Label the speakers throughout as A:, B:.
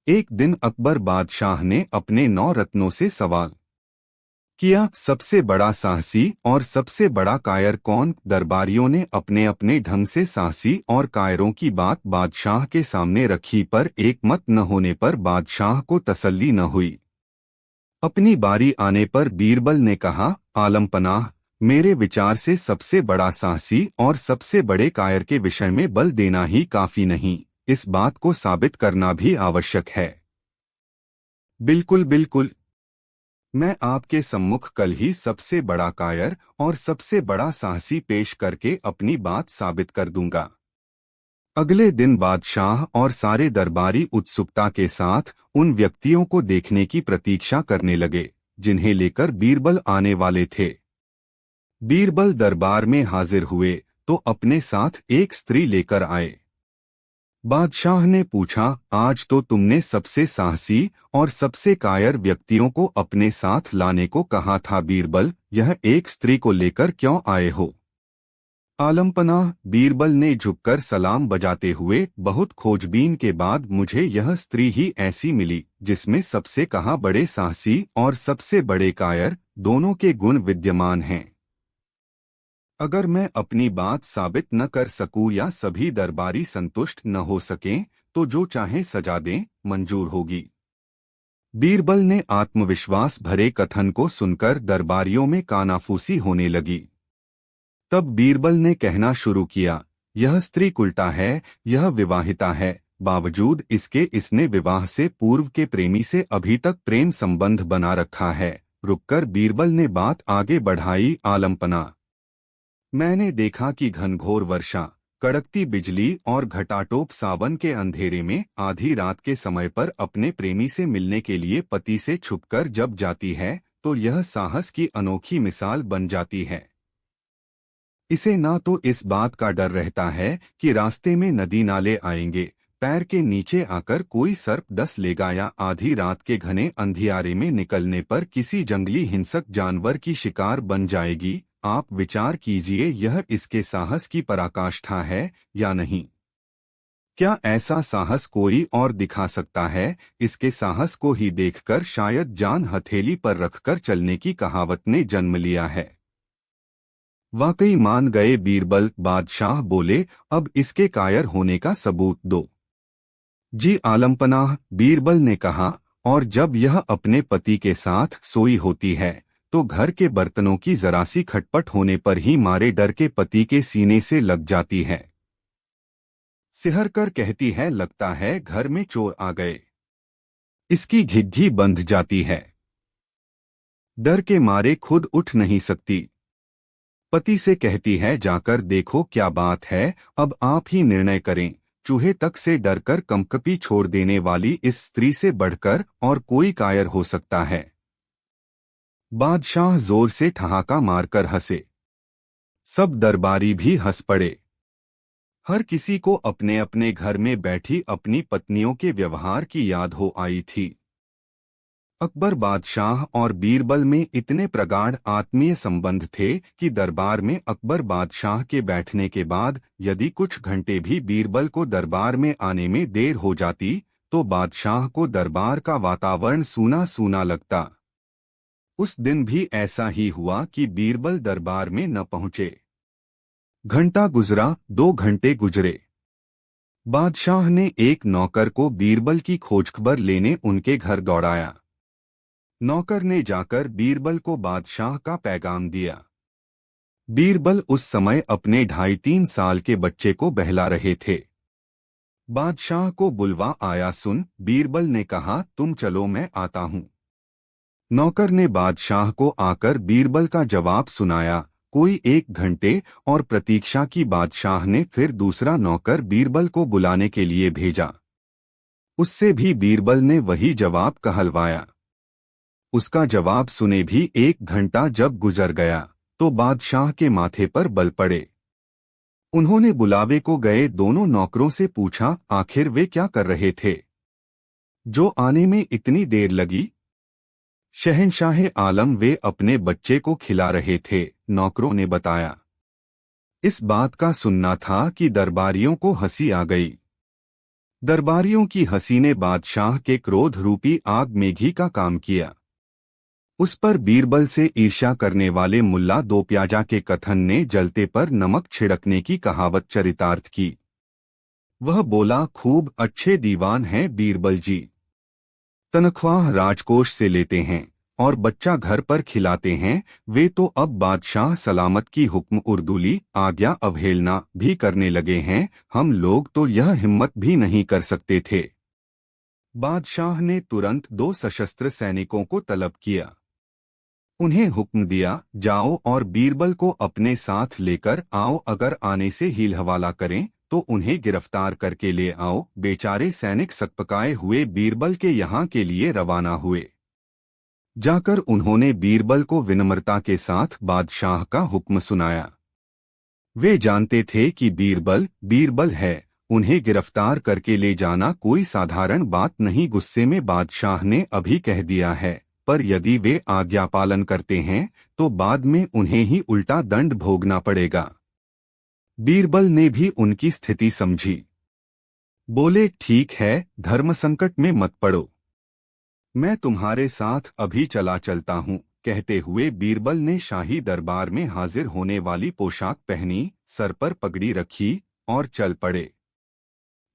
A: एक दिन अकबर बादशाह ने अपने 9 रत्नों से सवाल किया, सबसे बड़ा साहसी और सबसे बड़ा कायर कौन? दरबारियों ने अपने अपने ढंग से साहसी और कायरों की बात बादशाह के सामने रखी, पर एक मत न होने पर बादशाह को तसल्ली न हुई। अपनी बारी आने पर बीरबल ने कहा, आलमपनाह, मेरे विचार से सबसे बड़ा साहसी और सबसे बड़े कायर के विषय में बल देना ही काफी नहीं, इस बात को साबित करना भी आवश्यक है। बिल्कुल बिल्कुल, मैं आपके सम्मुख कल ही सबसे बड़ा कायर और सबसे बड़ा साहसी पेश करके अपनी बात साबित कर दूंगा। अगले दिन बादशाह और सारे दरबारी उत्सुकता के साथ उन व्यक्तियों को देखने की प्रतीक्षा करने लगे जिन्हें लेकर बीरबल आने वाले थे। बीरबल दरबार में हाजिर हुए तो अपने साथ एक स्त्री लेकर आए। बादशाह ने पूछा, आज तो तुमने सबसे साहसी और सबसे कायर व्यक्तियों को अपने साथ लाने को कहा था बीरबल, यह एक स्त्री को लेकर क्यों आए हो? आलमपनाह, बीरबल ने झुककर सलाम बजाते हुए, बहुत खोजबीन के बाद मुझे यह स्त्री ही ऐसी मिली जिसमें सबसे कहा बड़े साहसी और सबसे बड़े कायर दोनों के गुण विद्यमान हैं। अगर मैं अपनी बात साबित न कर सकूं या सभी दरबारी संतुष्ट न हो सकें तो जो चाहे सजा दें, मंजूर होगी। बीरबल ने आत्मविश्वास भरे कथन को सुनकर दरबारियों में कानाफूसी होने लगी। तब बीरबल ने कहना शुरू किया, यह स्त्री कुलटा है, यह विवाहिता है, बावजूद इसके इसने विवाह से पूर्व के प्रेमी से अभी तक प्रेम संबंध बना रखा है। रुककर बीरबल ने बात आगे बढ़ाई, आलमपना, मैंने देखा कि घनघोर वर्षा, कड़कती बिजली और घटाटोप सावन के अंधेरे में आधी रात के समय पर अपने प्रेमी से मिलने के लिए पति से छुपकर जब जाती है तो यह साहस की अनोखी मिसाल बन जाती है। इसे ना तो इस बात का डर रहता है कि रास्ते में नदी नाले आएंगे, पैर के नीचे आकर कोई सर्प डस लेगा, या आधी रात के घने अंधियारे में निकलने पर किसी जंगली हिंसक जानवर की शिकार बन जाएगी। आप विचार कीजिए, यह इसके साहस की पराकाष्ठा है या नहीं? क्या ऐसा साहस कोई और दिखा सकता है? इसके साहस को ही देखकर शायद जान हथेली पर रखकर चलने की कहावत ने जन्म लिया है। वाकई मान गए बीरबल। बादशाह बोले, अब इसके कायर होने का सबूत दो। जी आलमपनाह, बीरबल ने कहा, और जब यह अपने पति के साथ सोई होती है तो घर के बर्तनों की जरा सी खटपट होने पर ही मारे डर के पति के सीने से लग जाती है। सिहर कर कहती है, लगता है घर में चोर आ गए। इसकी घिघी बंध जाती है, डर के मारे खुद उठ नहीं सकती। पति से कहती है, जाकर देखो क्या बात है, अब आप ही निर्णय करें। चूहे तक से डरकर कंपकपी छोड़ देने वाली इस स्त्री से बढ़कर और कोई कायर हो सकता है? बादशाह जोर से ठहाका मारकर हंसे। सब दरबारी भी हंस पड़े। हर किसी को अपने अपने घर में बैठी अपनी पत्नियों के व्यवहार की याद हो आई थी। अकबर बादशाह और बीरबल में इतने प्रगाढ़ आत्मीय संबंध थे कि दरबार में अकबर बादशाह के बैठने के बाद यदि कुछ घंटे भी बीरबल को दरबार में आने में देर हो जाती तो बादशाह को दरबार का वातावरण सूना सूना लगता। उस दिन भी ऐसा ही हुआ कि बीरबल दरबार में न पहुंचे। घंटा गुजरा, 2 घंटे गुजरे। बादशाह ने एक नौकर को बीरबल की खोजखबर लेने उनके घर दौड़ाया। नौकर ने जाकर बीरबल को बादशाह का पैगाम दिया। बीरबल उस समय अपने 2.5-3 साल के बच्चे को बहला रहे थे। बादशाह को बुलवा आया। सुन, बीरबल ने कहा, तुम चलो मैं आता हूं। नौकर ने बादशाह को आकर बीरबल का जवाब सुनाया। कोई 1 घंटे और प्रतीक्षा की। बादशाह ने फिर दूसरा नौकर बीरबल को बुलाने के लिए भेजा। उससे भी बीरबल ने वही जवाब कहलवाया। उसका जवाब सुने भी 1 घंटा जब गुजर गया तो बादशाह के माथे पर बल पड़े। उन्होंने बुलावे को गए दोनों नौकरों से पूछा, आखिर वे क्या कर रहे थे जो आने में इतनी देर लगी? शहंशाह आलम, वे अपने बच्चे को खिला रहे थे, नौकरों ने बताया। इस बात का सुनना था कि दरबारियों को हंसी आ गई। दरबारियों की हंसी ने बादशाह के क्रोध रूपी आग मेघी का काम किया। उस पर बीरबल से ईर्ष्या करने वाले मुल्ला दो प्याजा के कथन ने जलते पर नमक छिड़कने की कहावत चरितार्थ की। वह बोला, खूब अच्छे दीवान हैं बीरबल जी। तनख्वाह राजकोष से लेते हैं और बच्चा घर पर खिलाते हैं। वे तो अब बादशाह सलामत की हुक्म उर्दूली आज्ञा अवहेलना भी करने लगे हैं। हम लोग तो यह हिम्मत भी नहीं कर सकते थे। बादशाह ने तुरंत 2 सशस्त्र सैनिकों को तलब किया। उन्हें हुक्म दिया, जाओ और बीरबल को अपने साथ लेकर आओ। अगर आने से हील हवाला करें तो उन्हें गिरफ्तार करके ले आओ। बेचारे सैनिक सकपकाए हुए बीरबल के यहाँ के लिए रवाना हुए। जाकर उन्होंने बीरबल को विनम्रता के साथ बादशाह का हुक्म सुनाया। वे जानते थे कि बीरबल बीरबल है, उन्हें गिरफ्तार करके ले जाना कोई साधारण बात नहीं। गुस्से में बादशाह ने अभी कह दिया है, पर यदि वे आज्ञा पालन करते हैं तो बाद में उन्हें ही उल्टा दंड भोगना पड़ेगा। बीरबल ने भी उनकी स्थिति समझी। बोले, ठीक है, धर्म संकट में मत पड़ो, मैं तुम्हारे साथ अभी चला चलता हूँ। कहते हुए बीरबल ने शाही दरबार में हाजिर होने वाली पोशाक पहनी, सर पर पगड़ी रखी और चल पड़े।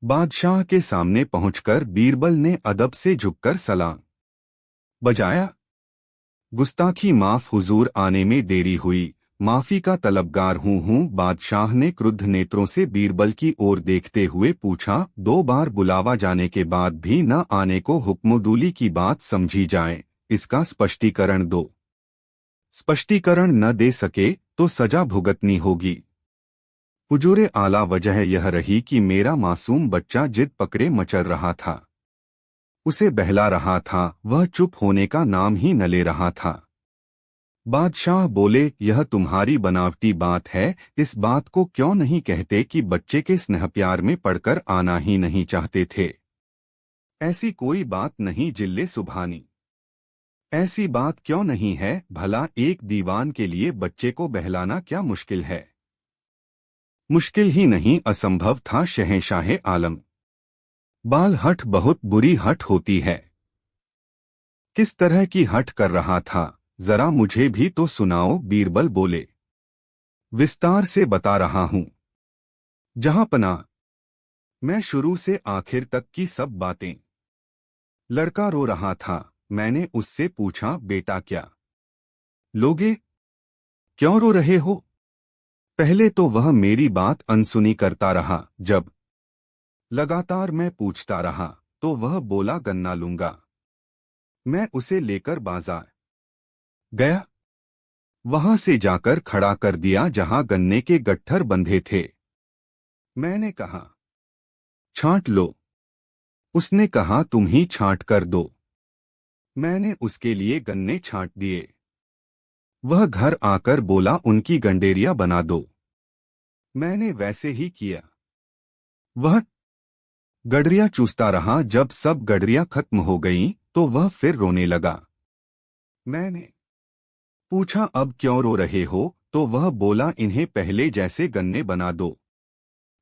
A: बादशाह के सामने पहुंचकर बीरबल ने अदब से झुककर सलाम बजाया। गुस्ताखी माफ हुजूर, आने में देरी हुई, माफी का तलबगार हूँ। बादशाह ने क्रुद्ध नेत्रों से बीरबल की ओर देखते हुए पूछा, 2 बार बुलावा जाने के बाद भी न आने को हुक्मदूली की बात समझी जाए, इसका स्पष्टीकरण दो। स्पष्टीकरण न दे सके तो सजा भुगतनी होगी। हुजूरे आला, वजह यह रही कि मेरा मासूम बच्चा जिद पकड़े मचल रहा था। उसे बहला रहा था, वह चुप होने का नाम ही न ले रहा था। बादशाह बोले, यह तुम्हारी बनावटी बात है, इस बात को क्यों नहीं कहते कि बच्चे के स्नेह प्यार में पड़कर आना ही नहीं चाहते थे। ऐसी कोई बात नहीं जिल्ले सुभानी, ऐसी बात क्यों नहीं है। भला एक दीवान के लिए बच्चे को बहलाना क्या मुश्किल है। मुश्किल ही नहीं, असंभव था शहंशाहे आलम। बाल हठ बहुत बुरी हठ होती है। किस तरह की हठ कर रहा था, जरा मुझे भी तो सुनाओ। बीरबल बोले, विस्तार से बता रहा हूं जहांपना, मैं शुरू से आखिर तक की सब बातें। लड़का रो रहा था, मैंने उससे पूछा, बेटा क्या लोगे, क्यों रो रहे हो। पहले तो वह मेरी बात अनसुनी करता रहा, जब लगातार मैं पूछता रहा तो वह बोला, गन्ना लूंगा। मैं उसे लेकर बाजार गया, वहां से जाकर खड़ा कर दिया जहां गन्ने के गट्ठर बंधे थे। मैंने कहा, छांट लो। उसने कहा, तुम ही छांट कर दो। मैंने उसके लिए गन्ने छांट दिए। वह घर आकर बोला, उनकी गंडेरिया बना दो। मैंने वैसे ही किया। वह गडरिया चूसता रहा। जब सब गडरियां खत्म हो गईं तो वह फिर रोने लगा। मैंने पूछा, अब क्यों रो रहे हो, तो वह बोला, इन्हें पहले जैसे गन्ने बना दो।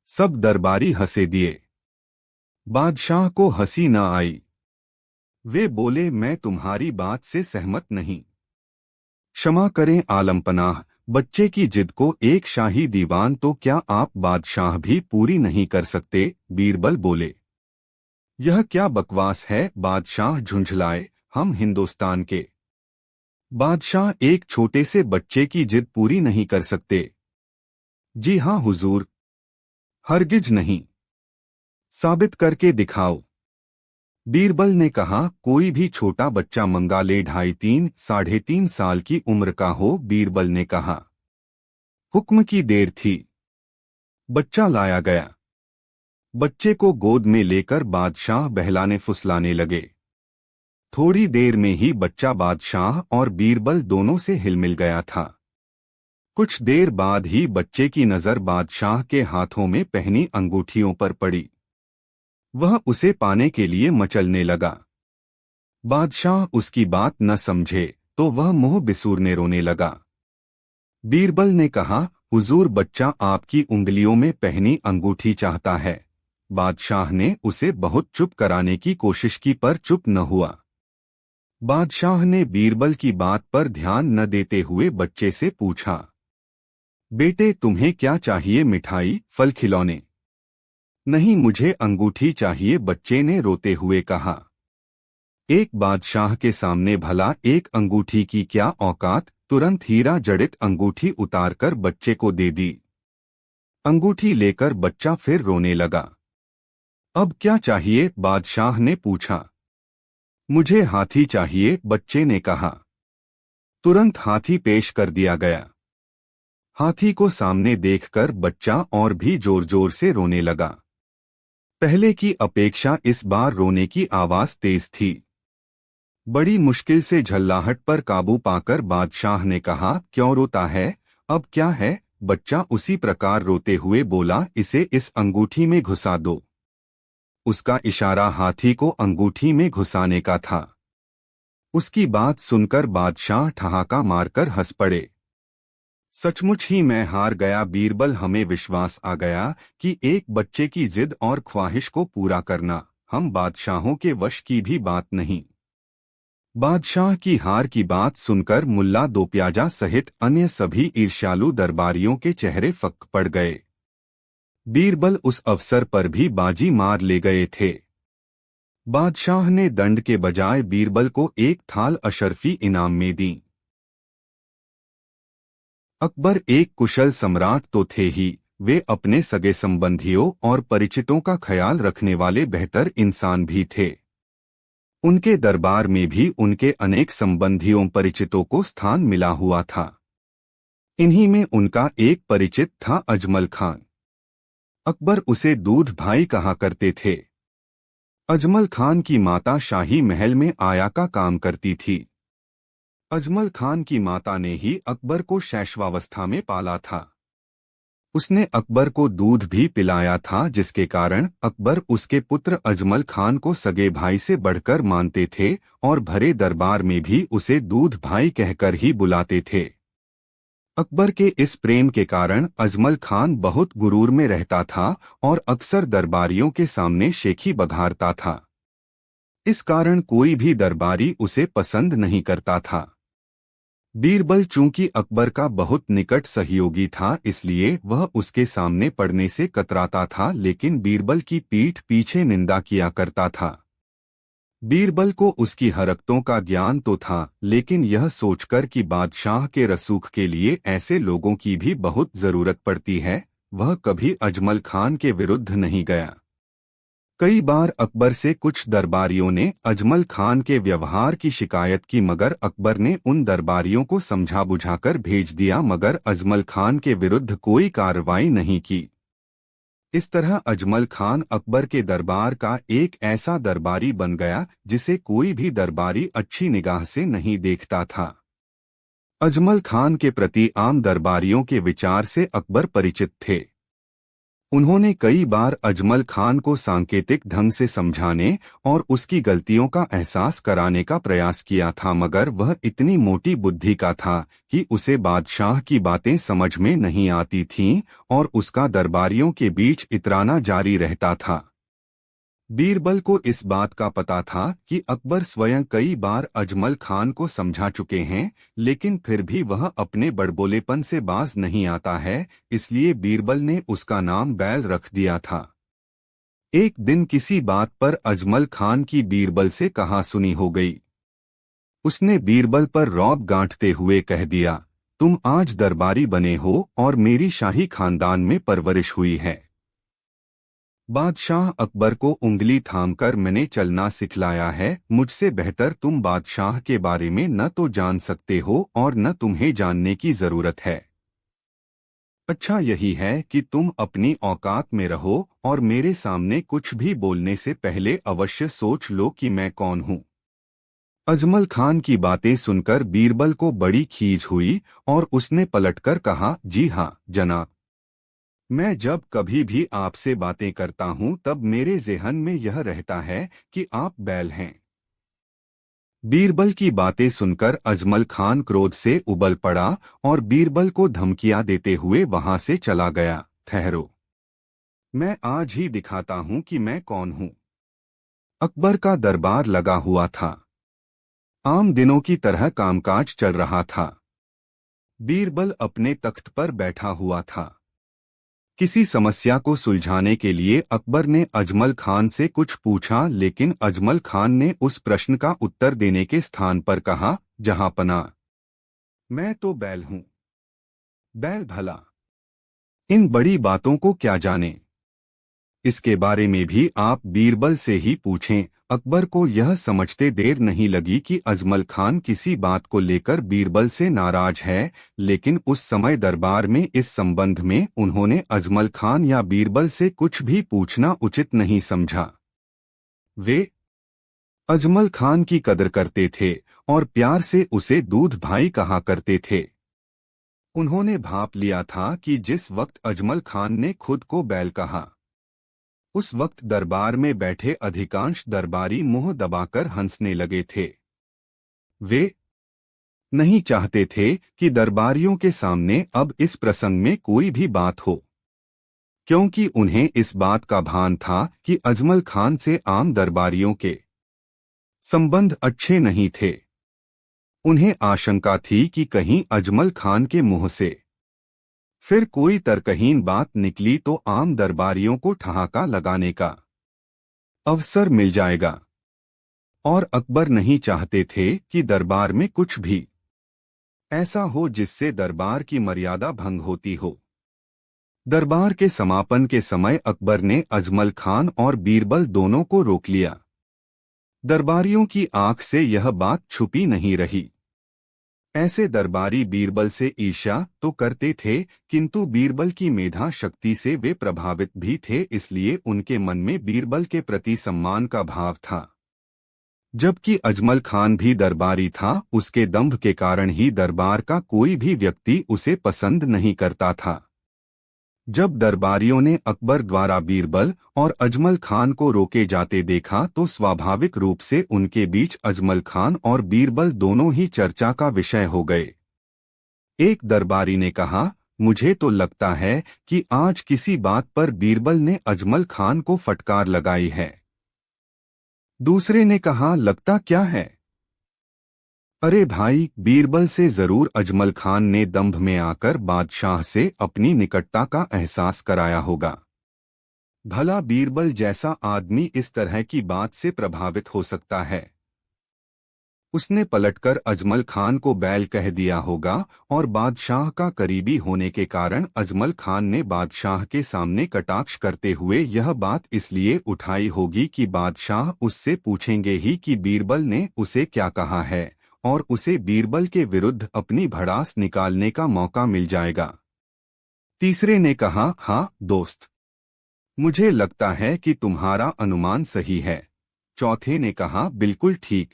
A: सब दरबारी हंसे दिए। बादशाह को हंसी न आई। वे बोले, मैं तुम्हारी बात से सहमत नहीं। क्षमा करें आलमपनाह, बच्चे की जिद को एक शाही दीवान तो क्या आप बादशाह भी पूरी नहीं कर सकते। बीरबल बोले, यह क्या बकवास है। बादशाह झुंझलाए, हम हिंदुस्तान के बादशाह एक छोटे से बच्चे की जिद पूरी नहीं कर सकते। जी हां हुजूर, हरगिज नहीं। साबित करके दिखाओ। बीरबल ने कहा, कोई भी छोटा बच्चा मंगा ले, 2.5 साढ़े 3 साल की उम्र का हो। बीरबल ने कहा। हुक्म की देर थी। बच्चा लाया गया। बच्चे को गोद में लेकर बादशाह बहलाने फुसलाने लगे। थोड़ी देर में ही बच्चा बादशाह और बीरबल दोनों से हिलमिल गया था। कुछ देर बाद ही बच्चे की नजर बादशाह के हाथों में पहनी अंगूठियों पर पड़ी। वह उसे पाने के लिए मचलने लगा। बादशाह उसकी बात न समझे तो वह मुंह बिसूरने रोने लगा। बीरबल ने कहा, हुजूर, बच्चा आपकी उंगलियों में पहनी अंगूठी चाहता है। बादशाह ने उसे बहुत चुप कराने की कोशिश की पर चुप न हुआ। बादशाह ने बीरबल की बात पर ध्यान न देते हुए बच्चे से पूछा, बेटे तुम्हें क्या चाहिए, मिठाई, फल, खिलौने? नहीं, मुझे अंगूठी चाहिए, बच्चे ने रोते हुए कहा। एक बादशाह के सामने भला एक अंगूठी की क्या औकात, तुरंत हीरा जड़ित अंगूठी उतारकर बच्चे को दे दी। अंगूठी लेकर बच्चा फिर रोने लगा। अब क्या चाहिए, बादशाह ने पूछा। मुझे हाथी चाहिए, बच्चे ने कहा। तुरंत हाथी पेश कर दिया गया। हाथी को सामने देखकर बच्चा और भी जोर जोर से रोने लगा। पहले की अपेक्षा इस बार रोने की आवाज तेज थी। बड़ी मुश्किल से झल्लाहट पर काबू पाकर बादशाह ने कहा, क्यों रोता है, अब क्या है? बच्चा उसी प्रकार रोते हुए बोला, इसे इस अंगूठी में घुसा दो। उसका इशारा हाथी को अंगूठी में घुसाने का था। उसकी बात सुनकर बादशाह ठहाका मारकर हंस पड़े। सचमुच ही मैं हार गया बीरबल, हमें विश्वास आ गया कि एक बच्चे की जिद और ख्वाहिश को पूरा करना हम बादशाहों के वश की भी बात नहीं। बादशाह की हार की बात सुनकर मुल्ला दोप्याजा सहित अन्य सभी ईर्ष्यालु दरबारियों के चेहरे फक पड़ गए। बीरबल उस अवसर पर भी बाजी मार ले गए थे। बादशाह ने दंड के बजाय बीरबल को एक थाल अशरफी इनाम में दी। अकबर एक कुशल सम्राट तो थे ही, वे अपने सगे संबंधियों और परिचितों का ख्याल रखने वाले बेहतर इंसान भी थे। उनके दरबार में भी उनके अनेक संबंधियों परिचितों को स्थान मिला हुआ था। इन्हीं में उनका एक परिचित था अजमल खान। अकबर उसे दूध भाई कहा करते थे। अजमल खान की माता शाही महल में आया का काम करती थी। अजमल खान की माता ने ही अकबर को शैशवावस्था में पाला था। उसने अकबर को दूध भी पिलाया था, जिसके कारण अकबर उसके पुत्र अजमल खान को सगे भाई से बढ़कर मानते थे और भरे दरबार में भी उसे दूध भाई कहकर ही बुलाते थे। अकबर के इस प्रेम के कारण अजमल खान बहुत गुरूर में रहता था और अक्सर दरबारियों के सामने शेखी बघारता था। इस कारण कोई भी दरबारी उसे पसंद नहीं करता था। बीरबल चूंकि अकबर का बहुत निकट सहयोगी था, इसलिए वह उसके सामने पड़ने से कतराता था, लेकिन बीरबल की पीठ पीछे निंदा किया करता था। बीरबल को उसकी हरकतों का ज्ञान तो था, लेकिन यह सोचकर कि बादशाह के रसूख के लिए ऐसे लोगों की भी बहुत जरूरत पड़ती है, वह कभी अजमल खान के विरुद्ध नहीं गया। कई बार अकबर से कुछ दरबारियों ने अजमल खान के व्यवहार की शिकायत की, मगर अकबर ने उन दरबारियों को समझा बुझाकर भेज दिया, मगर अजमल खान के विरुद्ध कोई कार्रवाई नहीं की। इस तरह अजमल खान अकबर के दरबार का एक ऐसा दरबारी बन गया जिसे कोई भी दरबारी अच्छी निगाह से नहीं देखता था। अजमल खान के प्रति आम दरबारियों के विचार से अकबर परिचित थे। उन्होंने कई बार अजमल खान को सांकेतिक ढंग से समझाने और उसकी गलतियों का एहसास कराने का प्रयास किया था, मगर वह इतनी मोटी बुद्धि का था कि उसे बादशाह की बातें समझ में नहीं आती थीं और उसका दरबारियों के बीच इतराना जारी रहता था। बीरबल को इस बात का पता था कि अकबर स्वयं कई बार अजमल खान को समझा चुके हैं, लेकिन फिर भी वह अपने बड़बोलेपन से बाज नहीं आता है, इसलिए बीरबल ने उसका नाम बैल रख दिया था। एक दिन किसी बात पर अजमल खान की बीरबल से कहासुनी हो गई। उसने बीरबल पर रौब गांठते हुए कह दिया, तुम आज दरबारी बने हो और मेरी शाही खानदान में परवरिश हुई है। बादशाह अकबर को उंगली थामकर मैंने चलना सिखलाया है, मुझसे बेहतर तुम बादशाह के बारे में न तो जान सकते हो और न तुम्हें जानने की जरूरत है। अच्छा यही है कि तुम अपनी औकात में रहो और मेरे सामने कुछ भी बोलने से पहले अवश्य सोच लो कि मैं कौन हूँ। अजमल खान की बातें सुनकर बीरबल को बड़ी खीज हुई और उसने पलटकर कहा, जी हाँ जनाब, मैं जब कभी भी आपसे बातें करता हूं तब मेरे ज़हन में यह रहता है कि आप बैल हैं। बीरबल की बातें सुनकर अजमल खान क्रोध से उबल पड़ा और बीरबल को धमकियां देते हुए वहां से चला गया। ठहरो, मैं आज ही दिखाता हूं कि मैं कौन हूं। अकबर का दरबार लगा हुआ था। आम दिनों की तरह कामकाज चल रहा था। बीरबल अपने तख्त पर बैठा हुआ था। किसी समस्या को सुलझाने के लिए अकबर ने अजमल खान से कुछ पूछा, लेकिन अजमल खान ने उस प्रश्न का उत्तर देने के स्थान पर कहा, जहांपना, मैं तो बैल हूं। बैल भला इन बड़ी बातों को क्या जाने। इसके बारे में भी आप बीरबल से ही पूछें। अकबर को यह समझते देर नहीं लगी कि अजमल खान किसी बात को लेकर बीरबल से नाराज है, लेकिन उस समय दरबार में इस संबंध में उन्होंने अजमल खान या बीरबल से कुछ भी पूछना उचित नहीं समझा। वे अजमल खान की कदर करते थे और प्यार से उसे दूध भाई कहा करते थे। उन्होंने भांप लिया था कि जिस वक्त अजमल खान ने खुद को बैल कहा, उस वक्त दरबार में बैठे अधिकांश दरबारी मुंह दबाकर हंसने लगे थे। वे नहीं चाहते थे कि दरबारियों के सामने अब इस प्रसंग में कोई भी बात हो, क्योंकि उन्हें इस बात का भान था कि अजमल खान से आम दरबारियों के संबंध अच्छे नहीं थे। उन्हें आशंका थी कि कहीं अजमल खान के मुंह से फिर कोई तर्कहीन बात निकली तो आम दरबारियों को ठहाका लगाने का अवसर मिल जाएगा। और अकबर नहीं चाहते थे कि दरबार में कुछ भी ऐसा हो जिससे दरबार की मर्यादा भंग होती हो। दरबार के समापन के समय अकबर ने अजमल खान और बीरबल दोनों को रोक लिया। दरबारियों की आंख से यह बात छुपी नहीं रही। ऐसे दरबारी बीरबल से ईर्ष्या तो करते थे, किंतु बीरबल की मेधा शक्ति से वे प्रभावित भी थे, इसलिए उनके मन में बीरबल के प्रति सम्मान का भाव था। जबकि अजमल खान भी दरबारी था, उसके दंभ के कारण ही दरबार का कोई भी व्यक्ति उसे पसंद नहीं करता था। जब दरबारियों ने अकबर द्वारा बीरबल और अजमल खान को रोके जाते देखा तो स्वाभाविक रूप से उनके बीच अजमल खान और बीरबल दोनों ही चर्चा का विषय हो गए। एक दरबारी ने कहा, मुझे तो लगता है कि आज किसी बात पर बीरबल ने अजमल खान को फटकार लगाई है। दूसरे ने कहा, लगता क्या है? अरे भाई, बीरबल से जरूर अजमल खान ने दंभ में आकर बादशाह से अपनी निकटता का एहसास कराया होगा। भला बीरबल जैसा आदमी इस तरह की बात से प्रभावित हो सकता है। उसने पलटकर अजमल खान को बैल कह दिया होगा और बादशाह का करीबी होने के कारण अजमल खान ने बादशाह के सामने कटाक्ष करते हुए यह बात इसलिए उठाई होगी कि बादशाह उससे पूछेंगे ही कि बीरबल ने उसे क्या कहा है, और उसे बीरबल के विरुद्ध अपनी भड़ास निकालने का मौका मिल जाएगा। तीसरे ने कहा, हाँ दोस्त, मुझे लगता है कि तुम्हारा अनुमान सही है। चौथे ने कहा, बिल्कुल ठीक।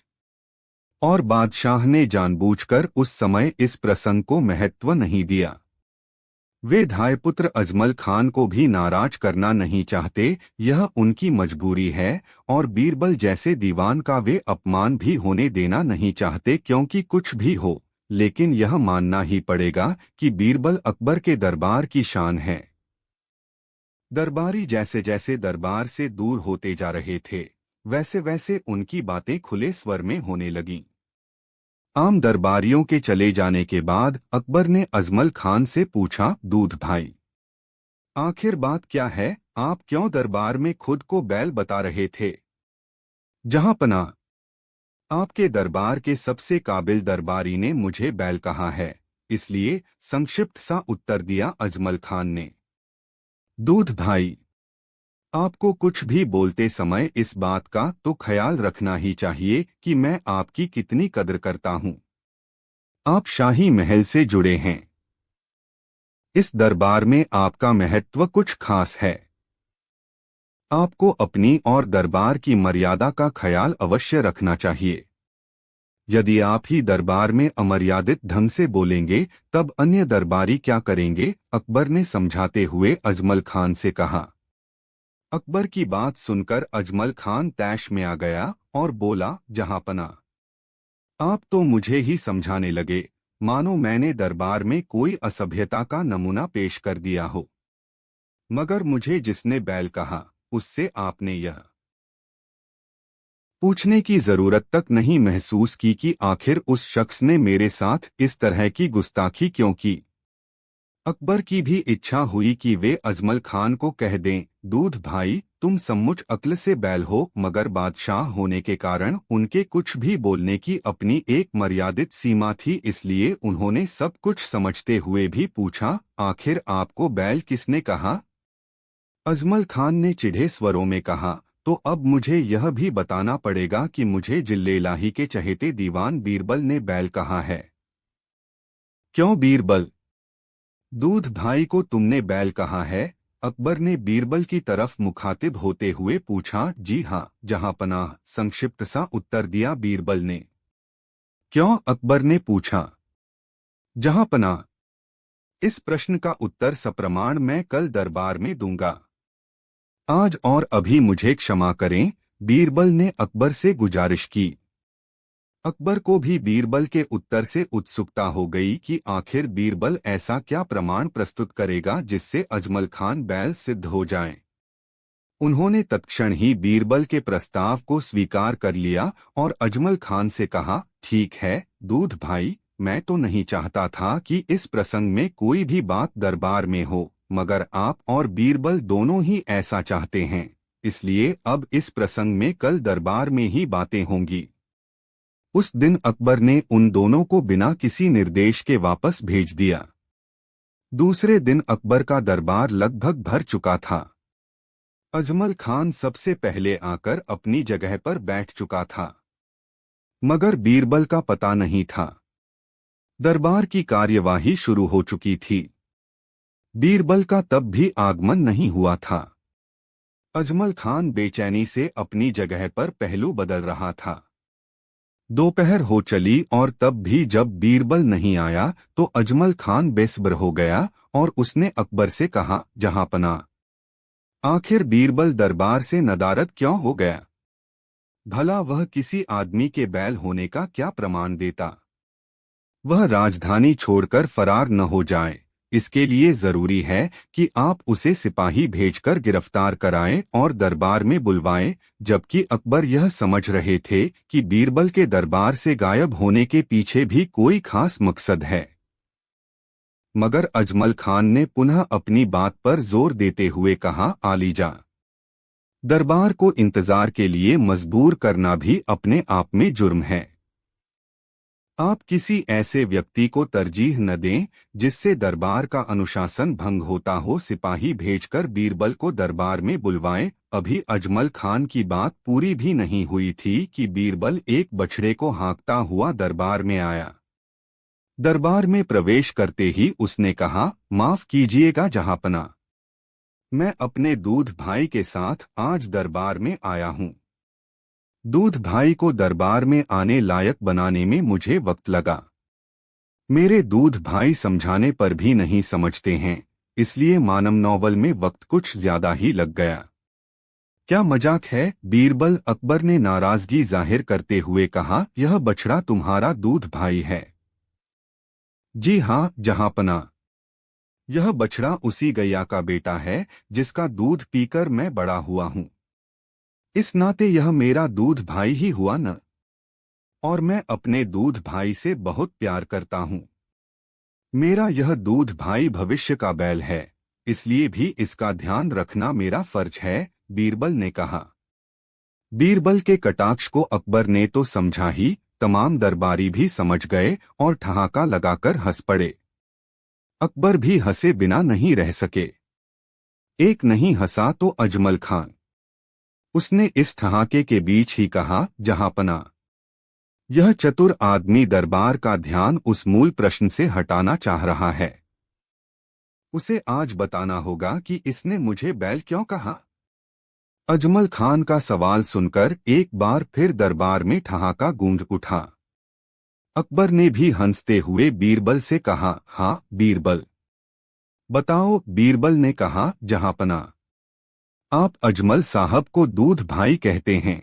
A: और बादशाह ने जानबूझकर उस समय इस प्रसंग को महत्व नहीं दिया। वे धायपुत्र अजमल खान को भी नाराज करना नहीं चाहते, यह उनकी मजबूरी है, और बीरबल जैसे दीवान का वे अपमान भी होने देना नहीं चाहते, क्योंकि कुछ भी हो, लेकिन यह मानना ही पड़ेगा कि बीरबल अकबर के दरबार की शान है। दरबारी जैसे जैसे दरबार से दूर होते जा रहे थे, वैसे वैसे उनकी बातें खुले स्वर में होने लगीं। आम दरबारियों के चले जाने के बाद अकबर ने अजमल खान से पूछा, दूध भाई, आखिर बात क्या है? आप क्यों दरबार में खुद को बैल बता रहे थे? जहांपना, आपके दरबार के सबसे काबिल दरबारी ने मुझे बैल कहा है, इसलिए संक्षिप्त सा उत्तर दिया अजमल खान ने। दूध भाई, आपको कुछ भी बोलते समय इस बात का तो ख्याल रखना ही चाहिए कि मैं आपकी कितनी कदर करता हूं। आप शाही महल से जुड़े हैं। इस दरबार में आपका महत्व कुछ खास है। आपको अपनी और दरबार की मर्यादा का ख्याल अवश्य रखना चाहिए। यदि आप ही दरबार में अमर्यादित ढंग से बोलेंगे तब अन्य दरबारी क्या करेंगे? अकबर ने समझाते हुए अजमल खान से कहा। अकबर की बात सुनकर अजमल खान तैश में आ गया और बोला, जहांपना, आप तो मुझे ही समझाने लगे, मानो मैंने दरबार में कोई असभ्यता का नमूना पेश कर दिया हो। मगर मुझे जिसने बैल कहा उससे आपने यह पूछने की जरूरत तक नहीं महसूस की कि आखिर उस शख्स ने मेरे साथ इस तरह की गुस्ताखी क्यों की। अकबर की भी इच्छा हुई कि वे अजमल खान को कह दें, दूध भाई तुम सचमुच अक्ल से बैल हो, मगर बादशाह होने के कारण उनके कुछ भी बोलने की अपनी एक मर्यादित सीमा थी, इसलिए उन्होंने सब कुछ समझते हुए भी पूछा, आखिर आपको बैल किसने कहा? अजमल खान ने चिढ़े स्वरों में कहा, तो अब मुझे यह भी बताना पड़ेगा कि मुझे जिल्लेलाही के चहेते दीवान बीरबल ने बैल कहा है। क्यों बीरबल? दूध भाई को तुमने बैल कहा है? अकबर ने बीरबल की तरफ मुखातिब होते हुए पूछा। जी हाँ जहांपनाह, संक्षिप्त सा उत्तर दिया बीरबल ने। क्यों? अकबर ने पूछा। जहांपनाह, इस प्रश्न का उत्तर सप्रमाण मैं कल दरबार में दूंगा। आज और अभी मुझे क्षमा करें, बीरबल ने अकबर से गुजारिश की। अकबर को भी बीरबल के उत्तर से उत्सुकता हो गई कि आखिर बीरबल ऐसा क्या प्रमाण प्रस्तुत करेगा जिससे अजमल खान बैल सिद्ध हो जाएं। उन्होंने तत्क्षण ही बीरबल के प्रस्ताव को स्वीकार कर लिया और अजमल खान से कहा, ठीक है दूध भाई, मैं तो नहीं चाहता था कि इस प्रसंग में कोई भी बात दरबार में हो, मगर आप और बीरबल दोनों ही ऐसा चाहते हैं, इसलिए अब इस प्रसंग में कल दरबार में ही बातें होंगी। उस दिन अकबर ने उन दोनों को बिना किसी निर्देश के वापस भेज दिया। दूसरे दिन अकबर का दरबार लगभग भर चुका था। अजमल खान सबसे पहले आकर अपनी जगह पर बैठ चुका था, मगर बीरबल का पता नहीं था। दरबार की कार्यवाही शुरू हो चुकी थी। बीरबल का तब भी आगमन नहीं हुआ था। अजमल खान बेचैनी से अपनी जगह पर पहलू बदल रहा था। दोपहर हो चली और तब भी जब बीरबल नहीं आया तो अजमल खान बेसब्र हो गया और उसने अकबर से कहा, जहांपनाह, आखिर बीरबल दरबार से नदारद क्यों हो गया? भला वह किसी आदमी के बैल होने का क्या प्रमाण देता? वह राजधानी छोड़कर फरार न हो जाए, इसके लिए जरूरी है कि आप उसे सिपाही भेजकर गिरफ्तार कराएं और दरबार में बुलवाएं। जबकि अकबर यह समझ रहे थे कि बीरबल के दरबार से गायब होने के पीछे भी कोई खास मकसद है, मगर अजमल खान ने पुनः अपनी बात पर जोर देते हुए कहा, आलीजा, दरबार को इंतजार के लिए मजबूर करना भी अपने आप में जुर्म है। आप किसी ऐसे व्यक्ति को तरजीह न दें जिससे दरबार का अनुशासन भंग होता हो। सिपाही भेजकर बीरबल को दरबार में बुलवाएं। अभी अजमल खान की बात पूरी भी नहीं हुई थी कि बीरबल एक बछड़े को हाँकता हुआ दरबार में आया। दरबार में प्रवेश करते ही उसने कहा, माफ कीजिएगा जहांपनाह, मैं अपने दूध भाई के साथ आज दरबार में आया हूँ। दूध भाई को दरबार में आने लायक बनाने में मुझे वक्त लगा। मेरे दूध भाई समझाने पर भी नहीं समझते हैं, इसलिए मानव नॉवल में वक्त कुछ ज्यादा ही लग गया। क्या मजाक है बीरबल? अकबर ने नाराजगी जाहिर करते हुए कहा, यह बछड़ा तुम्हारा दूध भाई है? जी हाँ जहांपनाह, यह बछड़ा उसी गैया का बेटा है जिसका दूध पीकर मैं बड़ा हुआ हूँ। इस नाते यह मेरा दूध भाई ही हुआ न, और मैं अपने दूध भाई से बहुत प्यार करता हूँ। मेरा यह दूध भाई भविष्य का बैल है, इसलिए भी इसका ध्यान रखना मेरा फर्ज है, बीरबल ने कहा। बीरबल के कटाक्ष को अकबर ने तो समझा ही, तमाम दरबारी भी समझ गए और ठहाका लगाकर हंस पड़े। अकबर भी हंसे बिना नहीं रह सके। एक नहीं हंसा तो अजमल खान। उसने इस ठहाके के बीच ही कहा, जहांपनाह, यह चतुर आदमी दरबार का ध्यान उस मूल प्रश्न से हटाना चाह रहा है। उसे आज बताना होगा कि इसने मुझे बैल क्यों कहा। अजमल खान का सवाल सुनकर एक बार फिर दरबार में ठहाका गूंज उठा। अकबर ने भी हंसते हुए बीरबल से कहा, हाँ बीरबल, बताओ। बीरबल ने कहा, जहांपनाह, आप अजमल साहब को दूध भाई कहते हैं।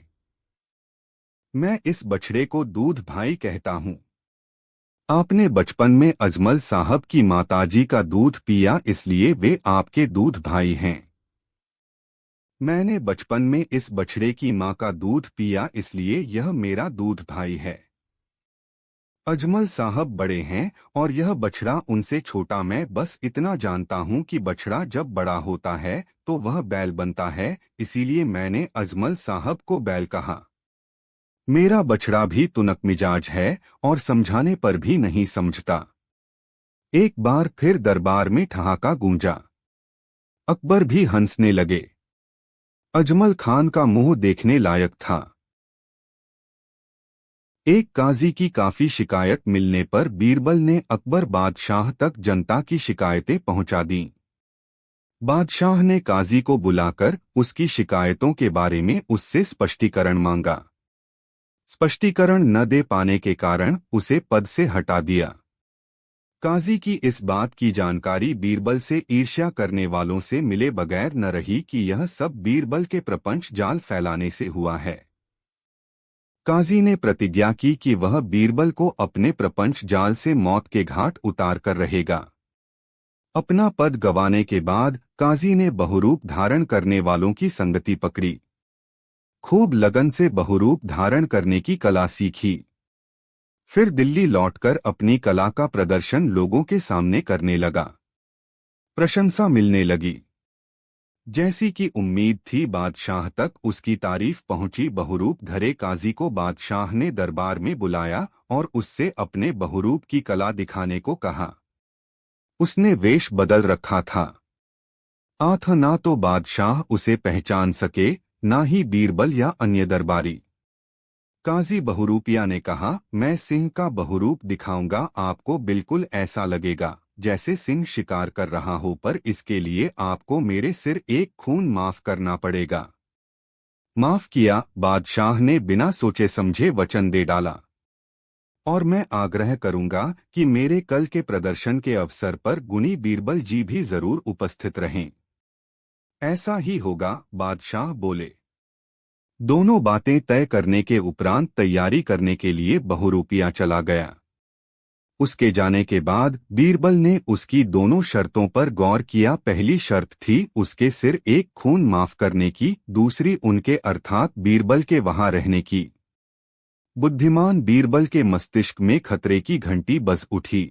A: मैं इस बछड़े को दूध भाई कहता हूँ। आपने बचपन में अजमल साहब की माताजी का दूध पिया, इसलिए वे आपके दूध भाई हैं। मैंने बचपन में इस बछड़े की मां का दूध पिया, इसलिए यह मेरा दूध भाई है। अजमल साहब बड़े हैं और यह बछड़ा उनसे छोटा। मैं बस इतना जानता हूं कि बछड़ा जब बड़ा होता है तो वह बैल बनता है, इसीलिए मैंने अजमल साहब को बैल कहा। मेरा बछड़ा भी तुनक मिजाज है और समझाने पर भी नहीं समझता। एक बार फिर दरबार में ठहाका गूंजा। अकबर भी हंसने लगे। अजमल खान का मुंह देखने लायक था। एक काजी की काफी शिकायत मिलने पर बीरबल ने अकबर बादशाह तक जनता की शिकायतें पहुंचा दीं। बादशाह ने काजी को बुलाकर उसकी शिकायतों के बारे में उससे स्पष्टीकरण मांगा। स्पष्टीकरण न दे पाने के कारण उसे पद से हटा दिया। काजी की इस बात की जानकारी बीरबल से ईर्ष्या करने वालों से मिले बगैर न रही कि यह सब बीरबल के प्रपंच जाल फैलाने से हुआ है। काजी ने प्रतिज्ञा की कि वह बीरबल को अपने प्रपंच जाल से मौत के घाट उतार कर रहेगा। अपना पद गंवाने के बाद काजी ने बहुरूप धारण करने वालों की संगति पकड़ी। खूब लगन से बहुरूप धारण करने की कला सीखी। फिर दिल्ली लौटकर अपनी कला का प्रदर्शन लोगों के सामने करने लगा। प्रशंसा मिलने लगी। जैसी कि उम्मीद थी बादशाह तक उसकी तारीफ पहुंची। बहुरूप धरे काजी को बादशाह ने दरबार में बुलाया और उससे अपने बहुरूप की कला दिखाने को कहा। उसने वेश बदल रखा था। आठ ना तो बादशाह उसे पहचान सके, ना ही बीरबल या अन्य दरबारी। काजी बहुरूपिया ने कहा, मैं सिंह का बहुरूप दिखाऊंगा, आपको बिल्कुल ऐसा लगेगा जैसे सिंह शिकार कर रहा हो, पर इसके लिए आपको मेरे सिर एक खून माफ करना पड़ेगा। माफ किया, बादशाह ने बिना सोचे समझे वचन दे डाला। और मैं आग्रह करूंगा कि मेरे कल के प्रदर्शन के अवसर पर गुणी बीरबल जी भी जरूर उपस्थित रहें। ऐसा ही होगा, बादशाह बोले। दोनों बातें तय करने के उपरांत तैयारी करने के लिए बहुरूपिया चला गया। उसके जाने के बाद बीरबल ने उसकी दोनों शर्तों पर गौर किया। पहली शर्त थी उसके सिर एक खून माफ करने की, दूसरी उनके अर्थात बीरबल के वहां रहने की। बुद्धिमान बीरबल के मस्तिष्क में खतरे की घंटी बज उठी।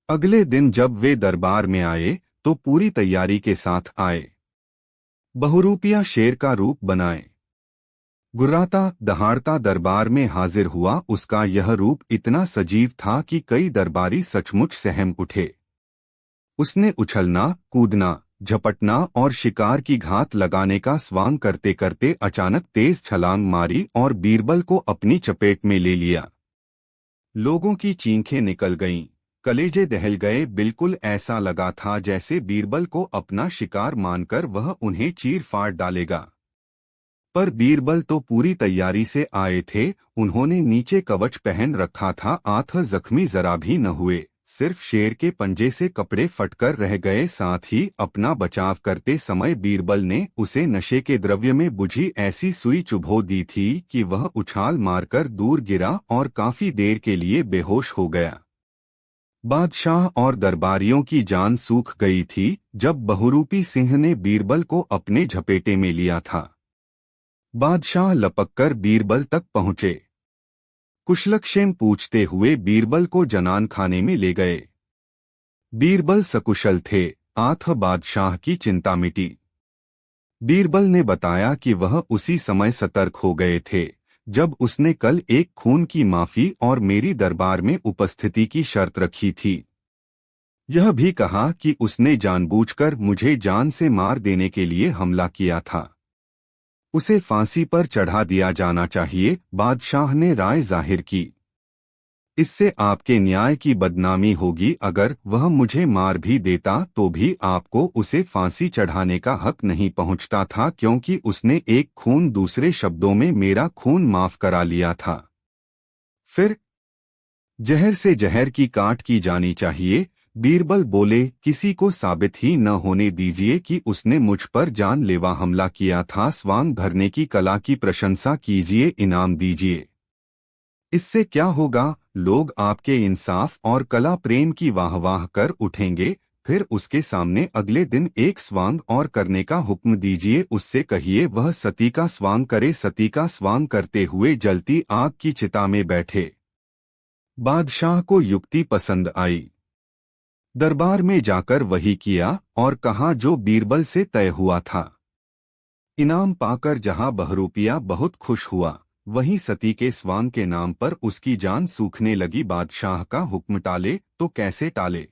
A: अगले दिन जब वे दरबार में आए तो पूरी तैयारी के साथ आए। बहुरूपिया शेर का रूप बनाए गुर्राता दहाड़ता दरबार में हाजिर हुआ। उसका यह रूप इतना सजीव था कि कई दरबारी सचमुच सहम उठे। उसने उछलना, कूदना, झपटना और शिकार की घात लगाने का स्वांग करते करते अचानक तेज छलांग मारी और बीरबल को अपनी चपेट में ले लिया। लोगों की चीखें निकल गईं, कलेजे दहल गए। बिल्कुल ऐसा लगा था जैसे बीरबल को अपना शिकार मानकर वह उन्हें चीर फाड़ डालेगा। पर बीरबल तो पूरी तैयारी से आए थे। उन्होंने नीचे कवच पहन रखा था। आंख जख्मी जरा भी न हुए, सिर्फ शेर के पंजे से कपड़े फटकर रह गए। साथ ही अपना बचाव करते समय बीरबल ने उसे नशे के द्रव्य में बुझी ऐसी सुई चुभो दी थी कि वह उछाल मारकर दूर गिरा और काफी देर के लिए बेहोश हो गया। बादशाह और दरबारियों की जान सूख गई थी जब बहुरूपी सिंह ने बीरबल को अपने झपेटे में लिया था। बादशाह लपककर बीरबल तक पहुंचे। कुशलक्षेम पूछते हुए बीरबल को जनान खाने में ले गए। बीरबल सकुशल थे। आठ बादशाह की चिंता मिटी। बीरबल ने बताया कि वह उसी समय सतर्क हो गए थे जब उसने कल एक खून की माफी और मेरी दरबार में उपस्थिति की शर्त रखी थी। यह भी कहा कि उसने जानबूझकर मुझे जान से मार देने के लिए हमला किया था। उसे फांसी पर चढ़ा दिया जाना चाहिए। बादशाह ने राय जाहिर की। इससे आपके न्याय की बदनामी होगी। अगर वह मुझे मार भी देता तो भी आपको उसे फांसी चढ़ाने का हक नहीं पहुंचता था, क्योंकि उसने एक खून, दूसरे शब्दों में मेरा खून माफ करा लिया था। फिर जहर से जहर की काट की जानी चाहिए। बीरबल बोले, किसी को साबित ही न होने दीजिए कि उसने मुझ पर जानलेवा हमला किया था। स्वांग भरने की कला की प्रशंसा कीजिए, इनाम दीजिए। इससे क्या होगा, लोग आपके इंसाफ और कला प्रेम की वाहवाह कर उठेंगे। फिर उसके सामने अगले दिन एक स्वांग और करने का हुक्म दीजिए। उससे कहिए वह सती का स्वांग करे। सती का स्वांग करते हुए जलती आग की चिता में बैठे। बादशाह को युक्ति पसंद आई। दरबार में जाकर वही किया और कहा जो बीरबल से तय हुआ था। इनाम पाकर जहां बहरूपिया बहुत खुश हुआ, वहीं सती के स्वांग के नाम पर उसकी जान सूखने लगी। बादशाह का हुक्म टाले तो कैसे टाले।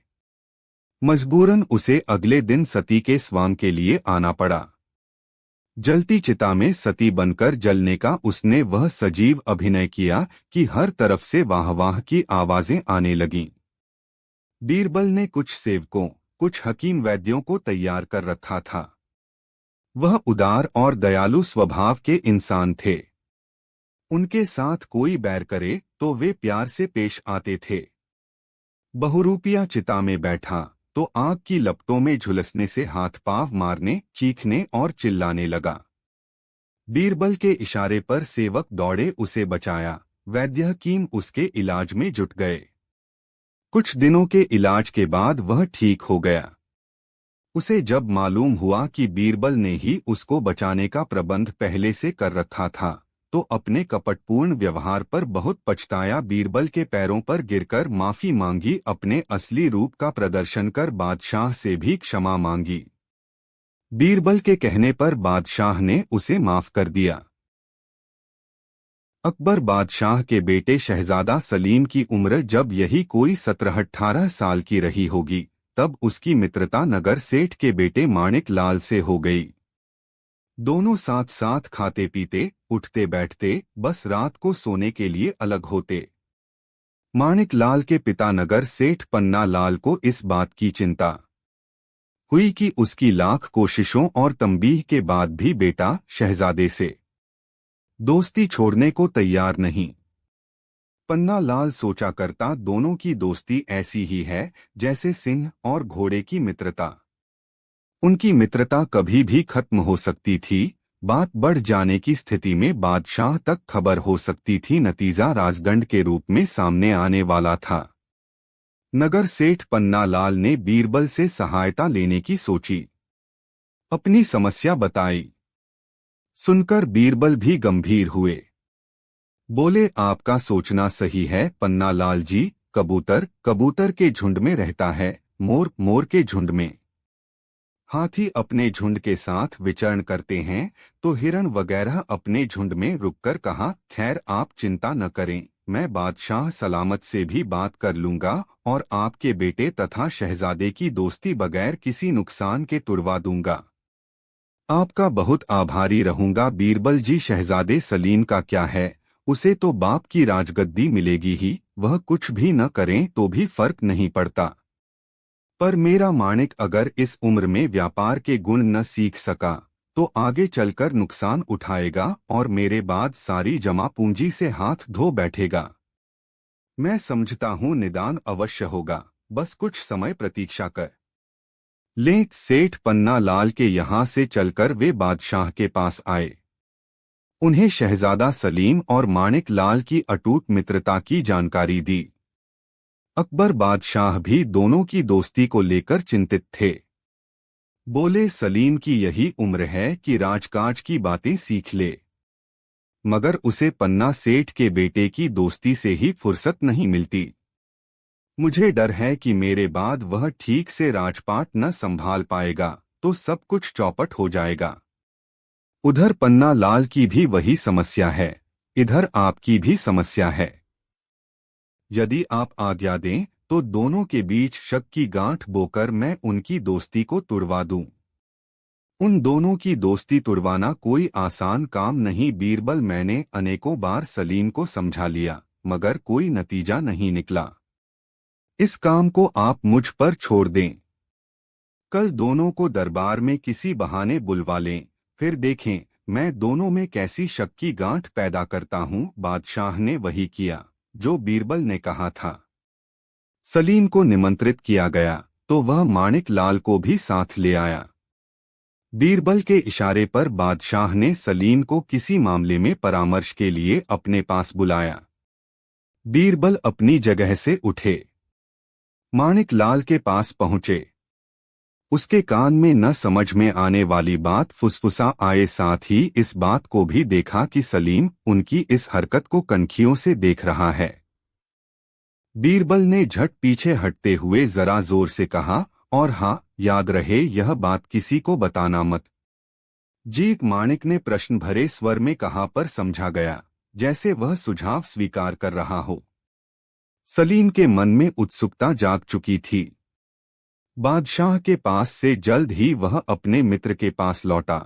A: मजबूरन उसे अगले दिन सती के स्वांग के लिए आना पड़ा। जलती चिता में सती बनकर जलने का उसने वह सजीव अभिनय किया कि हर तरफ से वाह की आवाजें आने लगीं। बीरबल ने कुछ सेवकों, कुछ हकीम वैद्यों को तैयार कर रखा था। वह उदार और दयालु स्वभाव के इंसान थे। उनके साथ कोई बैर करे तो वे प्यार से पेश आते थे। बहुरूपिया चिता में बैठा तो आग की लपटों में झुलसने से हाथ पांव मारने, चीखने और चिल्लाने लगा। बीरबल के इशारे पर सेवक दौड़े उसे बचाया। वैद्य हकीम उसके इलाज में जुट गए। कुछ दिनों के इलाज के बाद वह ठीक हो गया। उसे जब मालूम हुआ कि बीरबल ने ही उसको बचाने का प्रबंध पहले से कर रखा था, तो अपने कपटपूर्ण व्यवहार पर बहुत पछताया। बीरबल के पैरों पर गिरकर माफी मांगी। अपने असली रूप का प्रदर्शन कर बादशाह से भी क्षमा मांगी। बीरबल के कहने पर बादशाह ने उसे माफ कर दिया। अकबर बादशाह के बेटे शहजादा सलीम की उम्र जब यही कोई 17-18 साल की रही होगी, तब उसकी मित्रता नगर सेठ के बेटे माणिक लाल से हो गई। दोनों साथ साथ खाते पीते, उठते बैठते, बस रात को सोने के लिए अलग होते। माणिक लाल के पिता नगर सेठ पन्ना लाल को इस बात की चिंता हुई कि उसकी लाख कोशिशों और तंबीह के बाद भी बेटा शहजादे से दोस्ती छोड़ने को तैयार नहीं। पन्ना लाल सोचा करता दोनों की दोस्ती ऐसी ही है जैसे सिंह और घोड़े की मित्रता। उनकी मित्रता कभी भी खत्म हो सकती थी। बात बढ़ जाने की स्थिति में बादशाह तक खबर हो सकती थी। नतीजा राजदंड के रूप में सामने आने वाला था। नगर सेठ पन्ना लाल ने बीरबल से सहायता लेने की सोची। अपनी समस्या बताई। सुनकर बीरबल भी गंभीर हुए। बोले आपका सोचना सही है पन्ना लाल जी। कबूतर कबूतर के झुंड में रहता है, मोर मोर के झुंड में। हाथी अपने झुंड के साथ विचरण करते हैं तो हिरण वगैरह अपने झुंड में रुककर कहा, खैर आप चिंता न करें, मैं बादशाह सलामत से भी बात कर लूंगा और आपके बेटे तथा शहजादे की दोस्ती बगैर किसी नुकसान के तुड़वा दूंगा। आपका बहुत आभारी रहूंगा बीरबल जी। शहजादे सलीम का क्या है, उसे तो बाप की राजगद्दी मिलेगी ही, वह कुछ भी न करें तो भी फर्क नहीं पड़ता। पर मेरा माणिक अगर इस उम्र में व्यापार के गुण न सीख सका तो आगे चलकर नुकसान उठाएगा और मेरे बाद सारी जमा पूंजी से हाथ धो बैठेगा। मैं समझता हूं निदान अवश्य होगा, बस कुछ समय प्रतीक्षा कर लें। सेठ पन्ना लाल के यहाँ से चलकर वे बादशाह के पास आए। उन्हें शहजादा सलीम और माणिक लाल की अटूट मित्रता की जानकारी दी। अकबर बादशाह भी दोनों की दोस्ती को लेकर चिंतित थे। बोले सलीम की यही उम्र है कि राजकाज की बातें सीख ले, मगर उसे पन्ना सेठ के बेटे की दोस्ती से ही फुर्सत नहीं मिलती। मुझे डर है कि मेरे बाद वह ठीक से राजपाट न संभाल पाएगा तो सब कुछ चौपट हो जाएगा। उधर पन्ना लाल की भी वही समस्या है, इधर आपकी भी समस्या है। यदि आप आज्ञा दें तो दोनों के बीच शक की गांठ बोकर मैं उनकी दोस्ती को तुड़वा दूं। उन दोनों की दोस्ती तुड़वाना कोई आसान काम नहीं बीरबल। मैंने अनेकों बार सलीम को समझा लिया मगर कोई नतीजा नहीं निकला। इस काम को आप मुझ पर छोड़ दें। कल दोनों को दरबार में किसी बहाने बुलवा लें, फिर देखें मैं दोनों में कैसी शक की गांठ पैदा करता हूं। बादशाह ने वही किया जो बीरबल ने कहा था। सलीम को निमंत्रित किया गया तो वह माणिक लाल को भी साथ ले आया। बीरबल के इशारे पर बादशाह ने सलीम को किसी मामले में परामर्श के लिए अपने पास बुलाया। बीरबल अपनी जगह से उठे, माणिक लाल के पास पहुंचे। उसके कान में न समझ में आने वाली बात फुसफुसा आए, साथ ही इस बात को भी देखा कि सलीम उनकी इस हरकत को कनखियों से देख रहा है। बीरबल ने झट पीछे हटते हुए जरा जोर से कहा, और हाँ, याद रहे यह बात किसी को बताना मत। जी, माणिक ने प्रश्न भरे स्वर में कहा, पर समझा गया, जैसे वह सुझाव स्वीकार कर रहा हो। सलीम के मन में उत्सुकता जाग चुकी थी। बादशाह के पास से जल्द ही वह अपने मित्र के पास लौटा।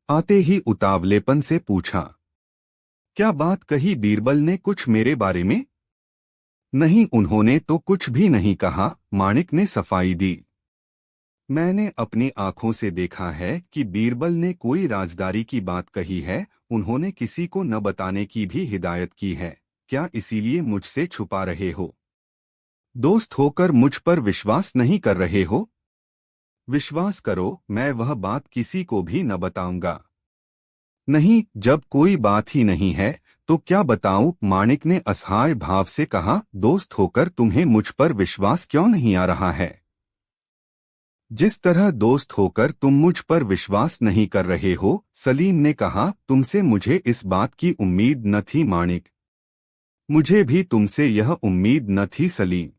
A: आते ही उतावलेपन से पूछा, क्या बात कही बीरबल ने कुछ मेरे बारे में? नहीं, उन्होंने तो कुछ भी नहीं कहा, माणिक ने सफाई दी। मैंने अपनी आंखों से देखा है कि बीरबल ने कोई राजदारी की बात कही है, उन्होंने किसी को न बताने की भी हिदायत की है। क्या इसीलिए मुझसे छुपा रहे हो? दोस्त होकर मुझ पर विश्वास नहीं कर रहे हो? विश्वास करो, मैं वह बात किसी को भी न बताऊंगा। नहीं, जब कोई बात ही नहीं है तो क्या बताऊं? माणिक ने असहाय भाव से कहा, दोस्त होकर तुम्हें मुझ पर विश्वास क्यों नहीं आ रहा है? जिस तरह दोस्त होकर तुम मुझ पर विश्वास नहीं कर रहे हो, सलीम ने कहा, तुमसे मुझे इस बात की उम्मीद न थी माणिक। मुझे भी तुमसे यह उम्मीद न थी सलीम।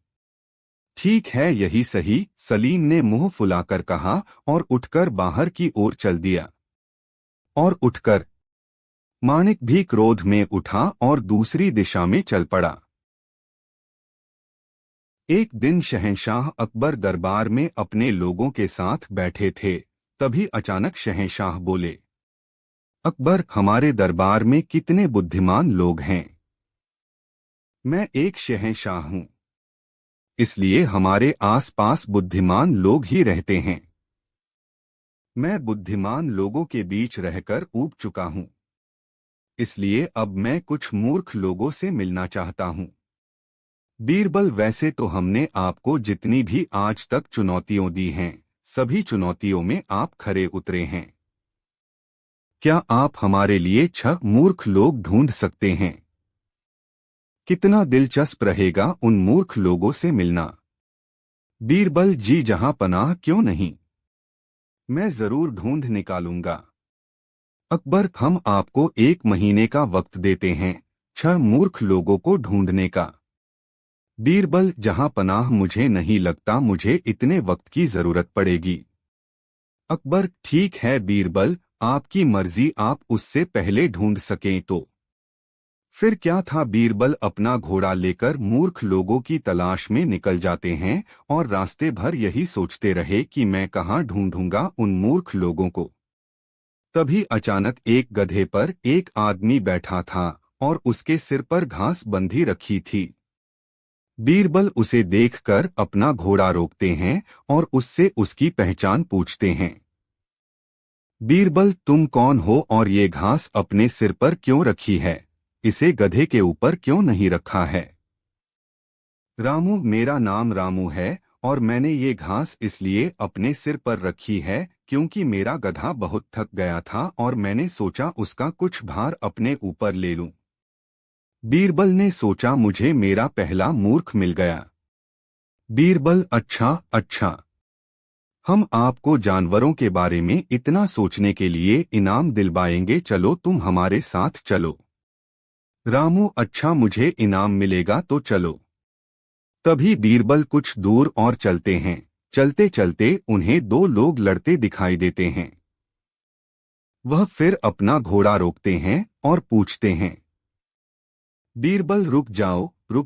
A: ठीक है, यही सही, सलीम ने मुंह फुलाकर कहा और उठकर बाहर की ओर चल दिया। और उठकर माणिक भी क्रोध में उठा और दूसरी दिशा में चल पड़ा। एक दिन शहंशाह अकबर दरबार में अपने लोगों के साथ बैठे थे। तभी अचानक शहंशाह बोले, अकबर, हमारे दरबार में कितने बुद्धिमान लोग हैं। मैं एक शहंशाह हूं, इसलिए हमारे आसपास बुद्धिमान लोग ही रहते हैं। मैं बुद्धिमान लोगों के बीच रहकर ऊब चुका हूं, इसलिए अब मैं कुछ मूर्ख लोगों से मिलना चाहता हूं। बीरबल, वैसे तो हमने आपको जितनी भी आज तक चुनौतियां दी हैं, सभी चुनौतियों में आप खरे उतरे हैं। क्या आप हमारे लिए 6 मूर्ख लोग ढूंढ सकते हैं? कितना दिलचस्प रहेगा उन मूर्ख लोगों से मिलना। बीरबल, जी जहां पनाह, क्यों नहीं, मैं जरूर ढूंढ निकालूंगा। अकबर, हम आपको 1 महीने का वक्त देते हैं 6 मूर्ख लोगों को ढूंढने का। बीरबल, जहां पनाह, मुझे नहीं लगता मुझे इतने वक्त की जरूरत पड़ेगी। अकबर, ठीक है बीरबल, आपकी मर्जी, आप उससे पहले ढूंढ सकें तो। फिर क्या था, बीरबल अपना घोड़ा लेकर मूर्ख लोगों की तलाश में निकल जाते हैं और रास्ते भर यही सोचते रहे कि मैं कहाँ ढूंढूंगा उन मूर्ख लोगों को। तभी अचानक एक गधे पर एक आदमी बैठा था और उसके सिर पर घास बंधी रखी थी। बीरबल उसे देखकर अपना घोड़ा रोकते हैं और उससे उसकी पहचान पूछते हैं। बीरबल, तुम कौन हो और ये घास अपने सिर पर क्यों रखी है? इसे गधे के ऊपर क्यों नहीं रखा है? रामू, मेरा नाम रामू है और मैंने ये घास इसलिए अपने सिर पर रखी है क्योंकि मेरा गधा बहुत थक गया था और मैंने सोचा उसका कुछ भार अपने ऊपर ले लूं। बीरबल ने सोचा मुझे मेरा पहला मूर्ख मिल गया। बीरबल, अच्छा अच्छा, हम आपको जानवरों के बारे में इतना सोचने के लिए इनाम दिलवाएंगे, चलो तुम हमारे साथ चलो। रामू, अच्छा, मुझे इनाम मिलेगा तो चलो। तभी बीरबल कुछ दूर और चलते हैं। चलते चलते उन्हें 2 लोग लड़ते दिखाई देते हैं। वह फिर अपना घोड़ा रोकते हैं और पूछते हैं, बीरबल, रुक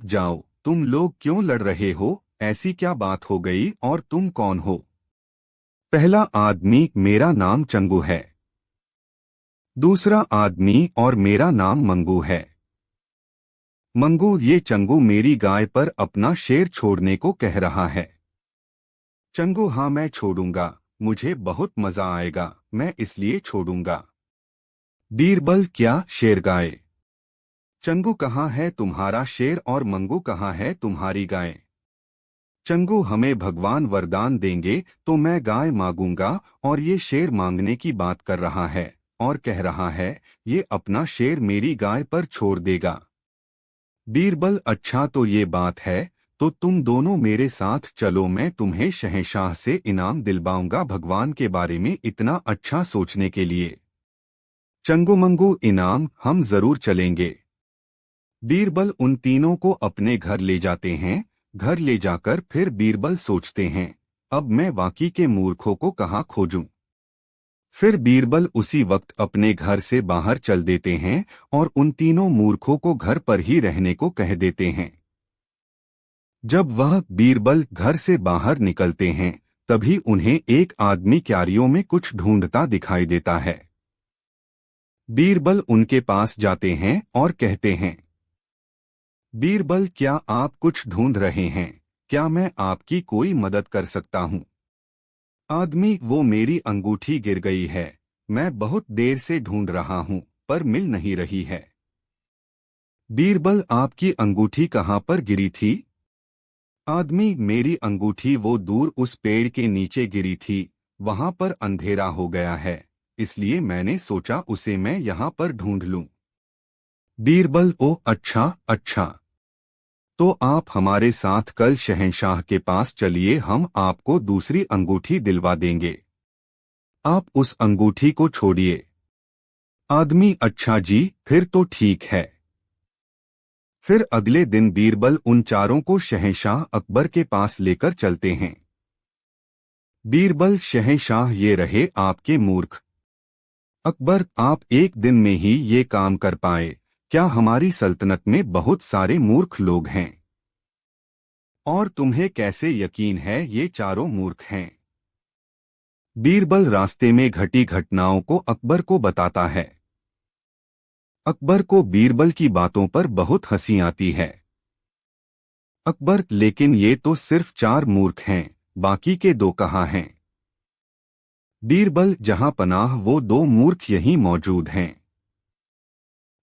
A: जाओ, तुम लोग क्यों लड़ रहे हो? ऐसी क्या बात हो गई और तुम कौन हो? पहला आदमी, मेरा नाम चंगू है। दूसरा आदमी, और मेरा नाम मंगू है। मंगू, ये चंगू मेरी गाय पर अपना शेर छोड़ने को कह रहा है। चंगू, हाँ मैं छोड़ूंगा, मुझे बहुत मजा आएगा, मैं इसलिए छोड़ूंगा। बीरबल, क्या शेर गाय? चंगू, कहाँ है तुम्हारा शेर और मंगू कहाँ है तुम्हारी गाय? चंगू, हमें भगवान वरदान देंगे तो मैं गाय मांगूंगा और ये शेर मांगने की बात कर रहा है और कह रहा है ये अपना शेर मेरी गाय पर छोड़ देगा। बीरबल, अच्छा तो ये बात है, तो तुम दोनों मेरे साथ चलो, मैं तुम्हें शहंशाह से इनाम दिलवाऊंगा भगवान के बारे में इतना अच्छा सोचने के लिए। चंगुमंगू इनाम, हम जरूर चलेंगे। बीरबल उन तीनों को अपने घर ले जाते हैं। घर ले जाकर फिर बीरबल सोचते हैं, अब मैं बाकी के मूर्खों को कहाँ खोजूं। फिर बीरबल उसी वक्त अपने घर से बाहर चल देते हैं और उन तीनों मूर्खों को घर पर ही रहने को कह देते हैं। जब वह बीरबल घर से बाहर निकलते हैं, तभी उन्हें एक आदमी क्यारियों में कुछ ढूंढता दिखाई देता है। बीरबल उनके पास जाते हैं और कहते हैं, बीरबल, क्या आप कुछ ढूंढ रहे हैं? क्या मैं आपकी कोई मदद कर सकता हूँ? आदमी, वो मेरी अंगूठी गिर गई है, मैं बहुत देर से ढूंढ रहा हूँ पर मिल नहीं रही है। बीरबल, आपकी अंगूठी कहाँ पर गिरी थी? आदमी, मेरी अंगूठी वो दूर उस पेड़ के नीचे गिरी थी, वहां पर अंधेरा हो गया है, इसलिए मैंने सोचा उसे मैं यहाँ पर ढूंढ लूं। बीरबल, ओ अच्छा अच्छा, तो आप हमारे साथ कल शहंशाह के पास चलिए, हम आपको दूसरी अंगूठी दिलवा देंगे। आप उस अंगूठी को छोड़िए। आदमी, अच्छा जी, फिर तो ठीक है। फिर अगले दिन बीरबल उन चारों को शहंशाह अकबर के पास लेकर चलते हैं। बीरबल, शहंशाह, ये रहे आपके मूर्ख। अकबर, आप एक दिन में ही ये काम कर पाए, क्या हमारी सल्तनत में बहुत सारे मूर्ख लोग हैं? और तुम्हें कैसे यकीन है ये चारों मूर्ख हैं? बीरबल रास्ते में घटी घटनाओं को अकबर को बताता है। अकबर को बीरबल की बातों पर बहुत हंसी आती है। अकबर, लेकिन ये तो सिर्फ 4 मूर्ख हैं, बाकी के 2 कहाँ हैं? बीरबल, जहां पनाह वो 2 मूर्ख यहीं मौजूद हैं।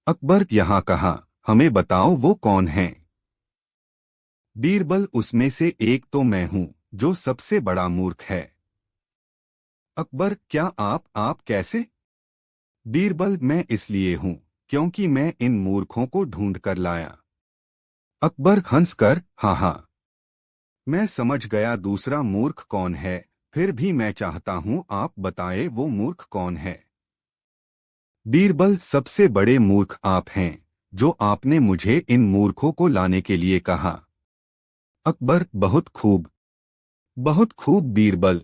A: अकबर, यहाँ कहाँ? हमें बताओ वो कौन हैं? बीरबल, उसमें से एक तो मैं हूँ, जो सबसे बड़ा मूर्ख है। अकबर, क्या आप कैसे? बीरबल, मैं इसलिए हूँ क्योंकि मैं इन मूर्खों को ढूंढ कर लाया। अकबर हंसकर, हाँ हाँ, मैं समझ गया दूसरा मूर्ख कौन है, फिर भी मैं चाहता हूँ आप बताए वो मूर्ख कौन है। बीरबल, सबसे बड़े मूर्ख आप हैं, जो आपने मुझे इन मूर्खों को लाने के लिए कहा। अकबर, बहुत खूब बीरबल,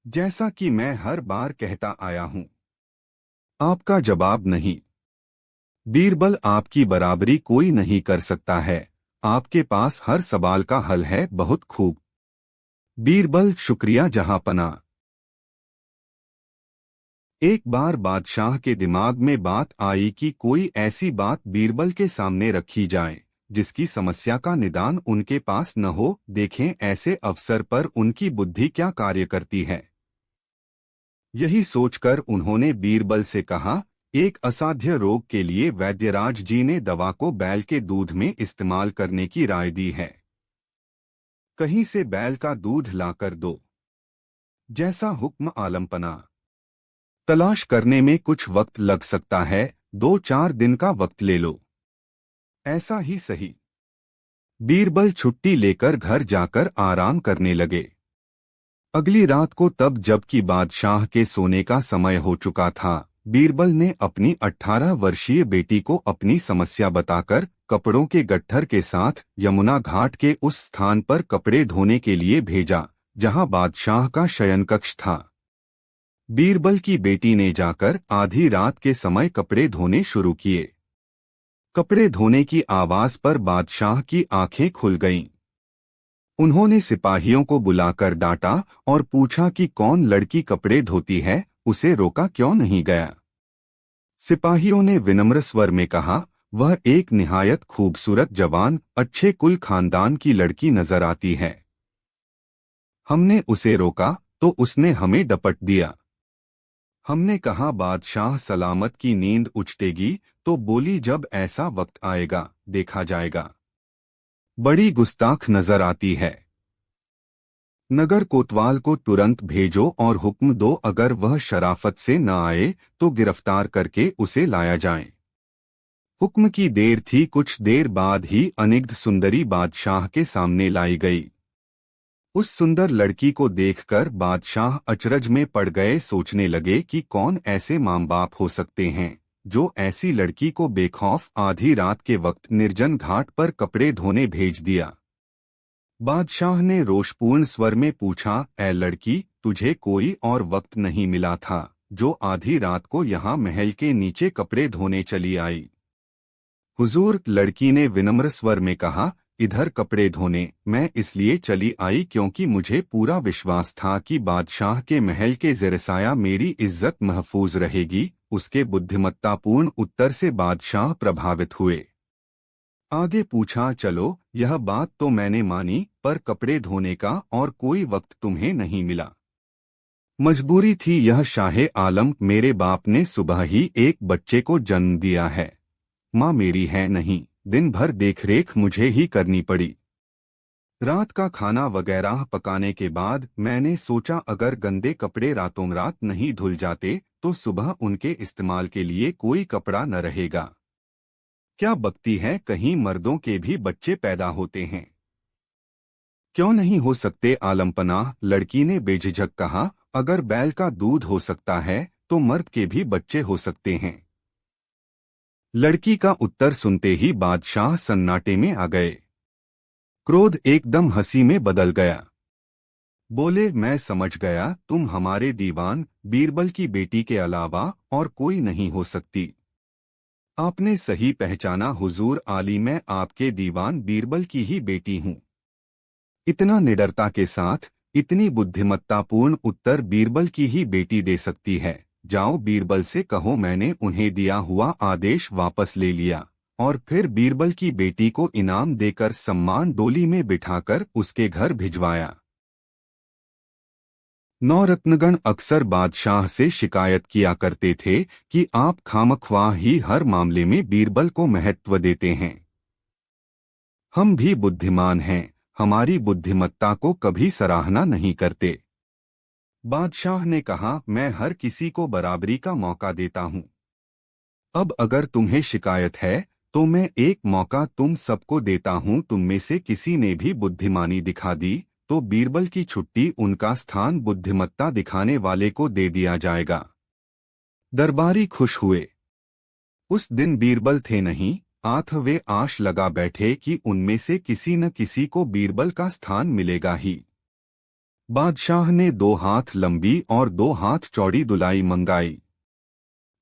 A: जैसा कि मैं हर बार कहता आया हूँ। आपका जवाब नहीं। बीरबल, आपकी बराबरी कोई नहीं कर सकता है, आपके पास हर सवाल का हल है, बहुत खूब। बीरबल, शुक्रिया जहांपना। एक बार बादशाह के दिमाग में बात आई कि कोई ऐसी बात बीरबल के सामने रखी जाए जिसकी समस्या का निदान उनके पास न हो, देखें ऐसे अवसर पर उनकी बुद्धि क्या कार्य करती है। यही सोचकर उन्होंने बीरबल से कहा, एक असाध्य रोग के लिए वैद्यराज जी ने दवा को बैल के दूध में इस्तेमाल करने की राय दी है। कहीं से बैल का दूध लाकर दो। जैसा हुक्म आलमपना। तलाश करने में कुछ वक्त लग सकता है, 2-4 दिन का वक्त ले लो। ऐसा ही सही। बीरबल छुट्टी लेकर घर जाकर आराम करने लगे। अगली रात को तब जबकि बादशाह के सोने का समय हो चुका था, बीरबल ने अपनी 18 वर्षीय बेटी को अपनी समस्या बताकर कपड़ों के गट्ठर के साथ यमुना घाट के उस स्थान पर कपड़े धोने के लिए भेजा जहां बादशाह का शयनकक्ष था। बीरबल की बेटी ने जाकर आधी रात के समय कपड़े धोने शुरू किए। कपड़े धोने की आवाज पर बादशाह की आंखें खुल गईं। उन्होंने सिपाहियों को बुलाकर डांटा और पूछा कि कौन लड़की कपड़े धोती है, उसे रोका क्यों नहीं गया। सिपाहियों ने विनम्र स्वर में कहा, वह एक निहायत खूबसूरत जवान अच्छे कुल खानदान की लड़की नजर आती है। हमने उसे रोका तो उसने हमें डपट दिया। हमने कहा बादशाह सलामत की नींद उचटेगी, तो बोली जब ऐसा वक्त आएगा देखा जाएगा। बड़ी गुस्ताख नजर आती है। नगर कोतवाल को तुरंत भेजो और हुक्म दो अगर वह शराफत से न आए तो गिरफ्तार करके उसे लाया जाए। हुक्म की देर थी, कुछ देर बाद ही अनिग्ध सुंदरी बादशाह के सामने लाई गई। उस सुंदर लड़की को देखकर बादशाह अचरज में पड़ गए, सोचने लगे कि कौन ऐसे माँ बाप हो सकते हैं जो ऐसी लड़की को बेखौफ आधी रात के वक्त निर्जन घाट पर कपड़े धोने भेज दिया। बादशाह ने रोषपूर्ण स्वर में पूछा, ऐ लड़की, तुझे कोई और वक्त नहीं मिला था जो आधी रात को यहाँ महल के नीचे कपड़े धोने चली आई? हुजूर, लड़की ने विनम्र स्वर में कहा, इधर कपड़े धोने मैं इसलिए चली आई क्योंकि मुझे पूरा विश्वास था कि बादशाह के महल के ज़ेरसाया मेरी इज्जत महफूज रहेगी। उसके बुद्धिमत्तापूर्ण उत्तर से बादशाह प्रभावित हुए। आगे पूछा, चलो यह बात तो मैंने मानी, पर कपड़े धोने का और कोई वक्त तुम्हें नहीं मिला? मजबूरी थी, यह शाहे आलम मेरे बाप ने सुबह ही एक बच्चे को जन्म दिया है। माँ मेरी है नहीं, दिन भर देखरेख मुझे ही करनी पड़ी। रात का खाना वगैरह पकाने के बाद मैंने सोचा अगर गंदे कपड़े रातों रात नहीं धुल जाते तो सुबह उनके इस्तेमाल के लिए कोई कपड़ा न रहेगा। क्या बकती है, कहीं मर्दों के भी बच्चे पैदा होते हैं? क्यों नहीं हो सकते आलमपनाह, लड़की ने बेझिझक कहा, अगर बैल का दूध हो सकता है तो मर्द के भी बच्चे हो सकते हैं। लड़की का उत्तर सुनते ही बादशाह सन्नाटे में आ गए। क्रोध एकदम हंसी में बदल गया। बोले, मैं समझ गया, तुम हमारे दीवान बीरबल की बेटी के अलावा और कोई नहीं हो सकती। आपने सही पहचाना हुजूर आली, मैं आपके दीवान बीरबल की ही बेटी हूँ। इतना निडरता के साथ इतनी बुद्धिमत्तापूर्ण उत्तर बीरबल की ही बेटी दे सकती है। जाओ बीरबल से कहो मैंने उन्हें दिया हुआ आदेश वापस ले लिया और फिर बीरबल की बेटी को इनाम देकर सम्मान डोली में बिठाकर उसके घर भिजवाया। नौरत्नगण अक्सर बादशाह से शिकायत किया करते थे कि आप खामख्वाह ही हर मामले में बीरबल को महत्व देते हैं। हम भी बुद्धिमान हैं, हमारी बुद्धिमत्ता को कभी सराहना नहीं करते। बादशाह ने कहा, मैं हर किसी को बराबरी का मौका देता हूँ। अब अगर तुम्हें शिकायत है तो मैं एक मौका तुम सबको देता हूँ। तुम में से किसी ने भी बुद्धिमानी दिखा दी तो बीरबल की छुट्टी, उनका स्थान बुद्धिमत्ता दिखाने वाले को दे दिया जाएगा। दरबारी खुश हुए। उस दिन बीरबल थे नहीं, आठ वे आश लगा बैठे कि उनमें से किसी न किसी को बीरबल का स्थान मिलेगा ही। बादशाह ने 2 हाथ लंबी और 2 हाथ चौड़ी दुलाई मंगाई।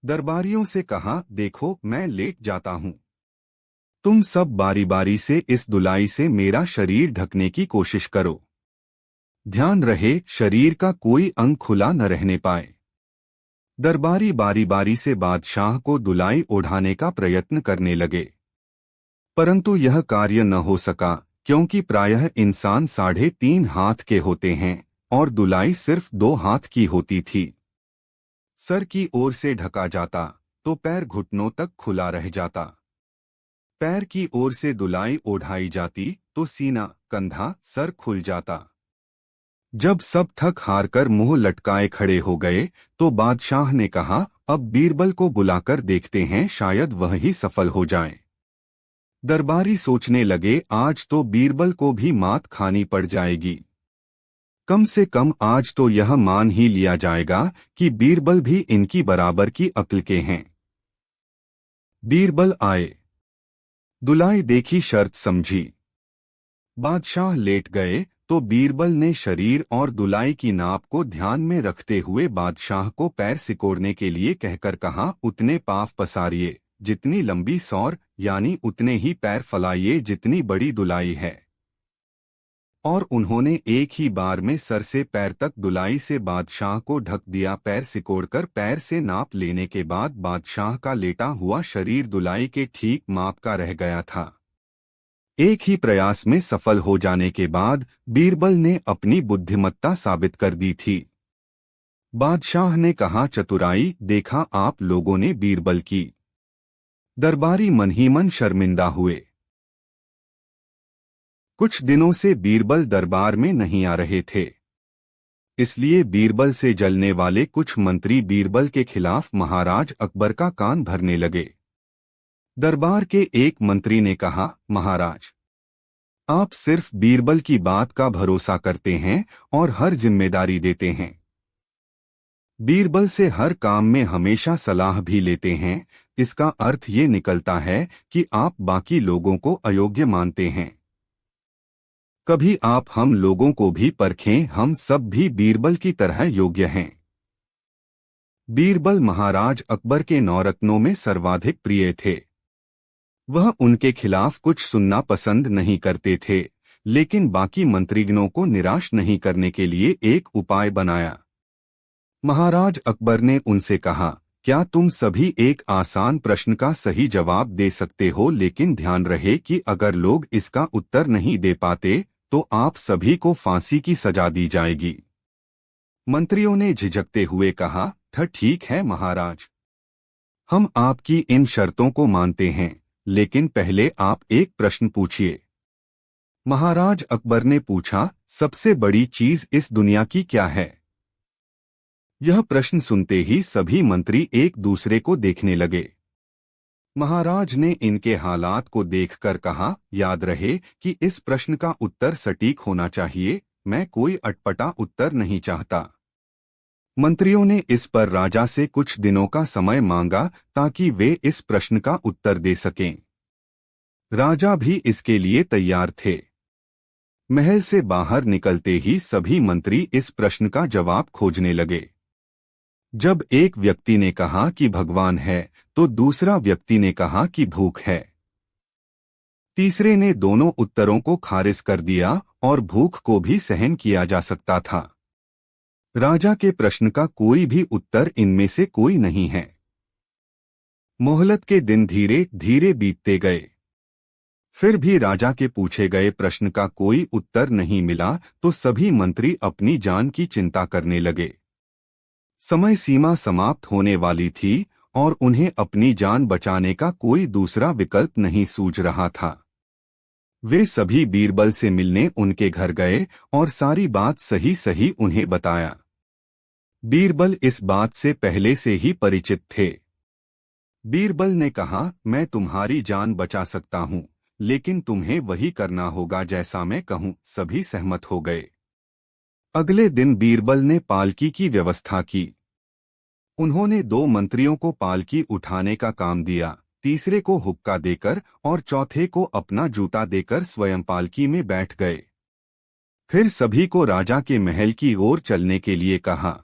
A: दरबारियों से कहा, देखो मैं लेट जाता हूँ, तुम सब बारी बारी से इस दुलाई से मेरा शरीर ढकने की कोशिश करो। ध्यान रहे शरीर का कोई अंग खुला न रहने पाए। दरबारी बारी बारी से बादशाह को दुलाई ओढ़ाने का प्रयत्न करने लगे, परंतु यह कार्य न हो सका क्योंकि प्रायः इंसान 3.5 हाथ के होते हैं और दुलाई सिर्फ 2 हाथ की होती थी। सर की ओर से ढका जाता तो पैर घुटनों तक खुला रह जाता। पैर की ओर से दुलाई ओढ़ाई जाती तो सीना, कंधा, सर खुल जाता। जब सब थक हार कर मुंह लटकाए खड़े हो गए तो बादशाह ने कहा, अब बीरबल को बुलाकर देखते हैं, शायद वह ही सफल हो जाए। दरबारी सोचने लगे, आज तो बीरबल को भी मात खानी पड़ जाएगी। कम से कम आज तो यह मान ही लिया जाएगा कि बीरबल भी इनकी बराबर की अक्ल के हैं। बीरबल आए, दुलाई देखी, शर्त समझी। बादशाह लेट गए तो बीरबल ने शरीर और दुलाई की नाप को ध्यान में रखते हुए बादशाह को पैर सिकोड़ने के लिए कहकर कहा, उतने पाँव पसारिए जितनी लंबी सौर, यानी उतने ही पैर फैलाइए जितनी बड़ी दुलाई है। और उन्होंने एक ही बार में सर से पैर तक दुलाई से बादशाह को ढक दिया। पैर सिकोड़कर पैर से नाप लेने के बाद बादशाह का लेटा हुआ शरीर दुलाई के ठीक माप का रह गया था। एक ही प्रयास में सफल हो जाने के बाद बीरबल ने अपनी बुद्धिमत्ता साबित कर दी थी। बादशाह ने कहा, चतुराई देखा आप लोगों ने बीरबल की। दरबारी मन ही मन शर्मिंदा हुए। कुछ दिनों से बीरबल दरबार में नहीं आ रहे थे, इसलिए बीरबल से जलने वाले कुछ मंत्री बीरबल के खिलाफ महाराज अकबर का कान भरने लगे। दरबार के एक मंत्री ने कहा, महाराज, आप सिर्फ बीरबल की बात का भरोसा करते हैं और हर जिम्मेदारी देते हैं। बीरबल से हर काम में हमेशा सलाह भी लेते हैं। इसका अर्थ ये निकलता है कि आप बाकी लोगों को अयोग्य मानते हैं। कभी आप हम लोगों को भी परखें, हम सब भी बीरबल की तरह योग्य हैं। बीरबल महाराज अकबर के नौरत्नों में सर्वाधिक प्रिय थे। वह उनके खिलाफ कुछ सुनना पसंद नहीं करते थे, लेकिन बाकी मंत्रीगणों को निराश नहीं करने के लिए एक उपाय बनाया। महाराज अकबर ने उनसे कहा, क्या तुम सभी एक आसान प्रश्न का सही जवाब दे सकते हो, लेकिन ध्यान रहे कि अगर लोग इसका उत्तर नहीं दे पाते तो आप सभी को फांसी की सजा दी जाएगी। मंत्रियों ने झिझकते हुए कहा, ठीक है महाराज, हम आपकी इन शर्तों को मानते हैं, लेकिन पहले आप एक प्रश्न पूछिए। महाराज अकबर ने पूछा, सबसे बड़ी चीज इस दुनिया की क्या है? यह प्रश्न सुनते ही सभी मंत्री एक दूसरे को देखने लगे। महाराज ने इनके हालात को देखकर कहा, याद रहे कि इस प्रश्न का उत्तर सटीक होना चाहिए, मैं कोई अटपटा उत्तर नहीं चाहता। मंत्रियों ने इस पर राजा से कुछ दिनों का समय मांगा ताकि वे इस प्रश्न का उत्तर दे सकें। राजा भी इसके लिए तैयार थे। महल से बाहर निकलते ही सभी मंत्री इस प्रश्न का जवाब खोजने लगे। जब एक व्यक्ति ने कहा कि भगवान है, तो दूसरा व्यक्ति ने कहा कि भूख है। तीसरे ने दोनों उत्तरों को खारिज कर दिया और भूख को भी सहन किया जा सकता था। राजा के प्रश्न का कोई भी उत्तर इनमें से कोई नहीं है। मोहलत के दिन धीरे धीरे बीतते गए। फिर भी राजा के पूछे गए प्रश्न का कोई उत्तर नहीं मिला तो सभी मंत्री अपनी जान की चिंता करने लगे। समय सीमा समाप्त होने वाली थी और उन्हें अपनी जान बचाने का कोई दूसरा विकल्प नहीं सूझ रहा था। वे सभी बीरबल से मिलने उनके घर गए और सारी बात सही सही उन्हें बताया। बीरबल इस बात से पहले से ही परिचित थे। बीरबल ने कहा, मैं तुम्हारी जान बचा सकता हूं, लेकिन तुम्हें वही करना होगा जैसा मैं कहूं। सभी सहमत हो गए। अगले दिन बीरबल ने पालकी की व्यवस्था की। उन्होंने 2 मंत्रियों को पालकी उठाने का काम दिया, तीसरे को हुक्का देकर और चौथे को अपना जूता देकर स्वयं पालकी में बैठ गए। फिर सभी को राजा के महल की ओर चलने के लिए कहा।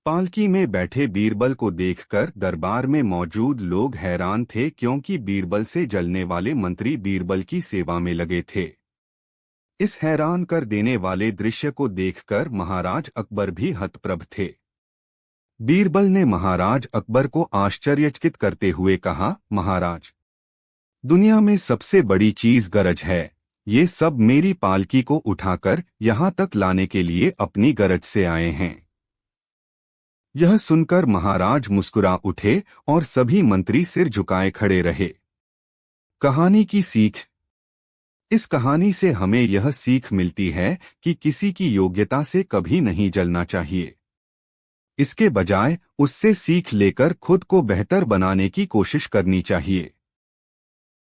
A: पालकी में बैठे बीरबल को देखकर दरबार में मौजूद लोग हैरान थे, क्योंकि बीरबल से जलने वाले मंत्री बीरबल की सेवा में लगे थे। इस हैरान कर देने वाले दृश्य को देखकर महाराज अकबर भी हतप्रभ थे। बीरबल ने महाराज अकबर को आश्चर्यचकित करते हुए कहा, महाराज, दुनिया में सबसे बड़ी चीज गरज है। ये सब मेरी पालकी को उठाकर यहाँ तक लाने के लिए अपनी गरज से आए हैं। यह सुनकर महाराज मुस्कुरा उठे और सभी मंत्री सिर झुकाए खड़े रहे। कहानी की सीख। इस कहानी से हमें यह सीख मिलती है कि किसी की योग्यता से कभी नहीं जलना चाहिए। इसके बजाय उससे सीख लेकर खुद को बेहतर बनाने की कोशिश करनी चाहिए।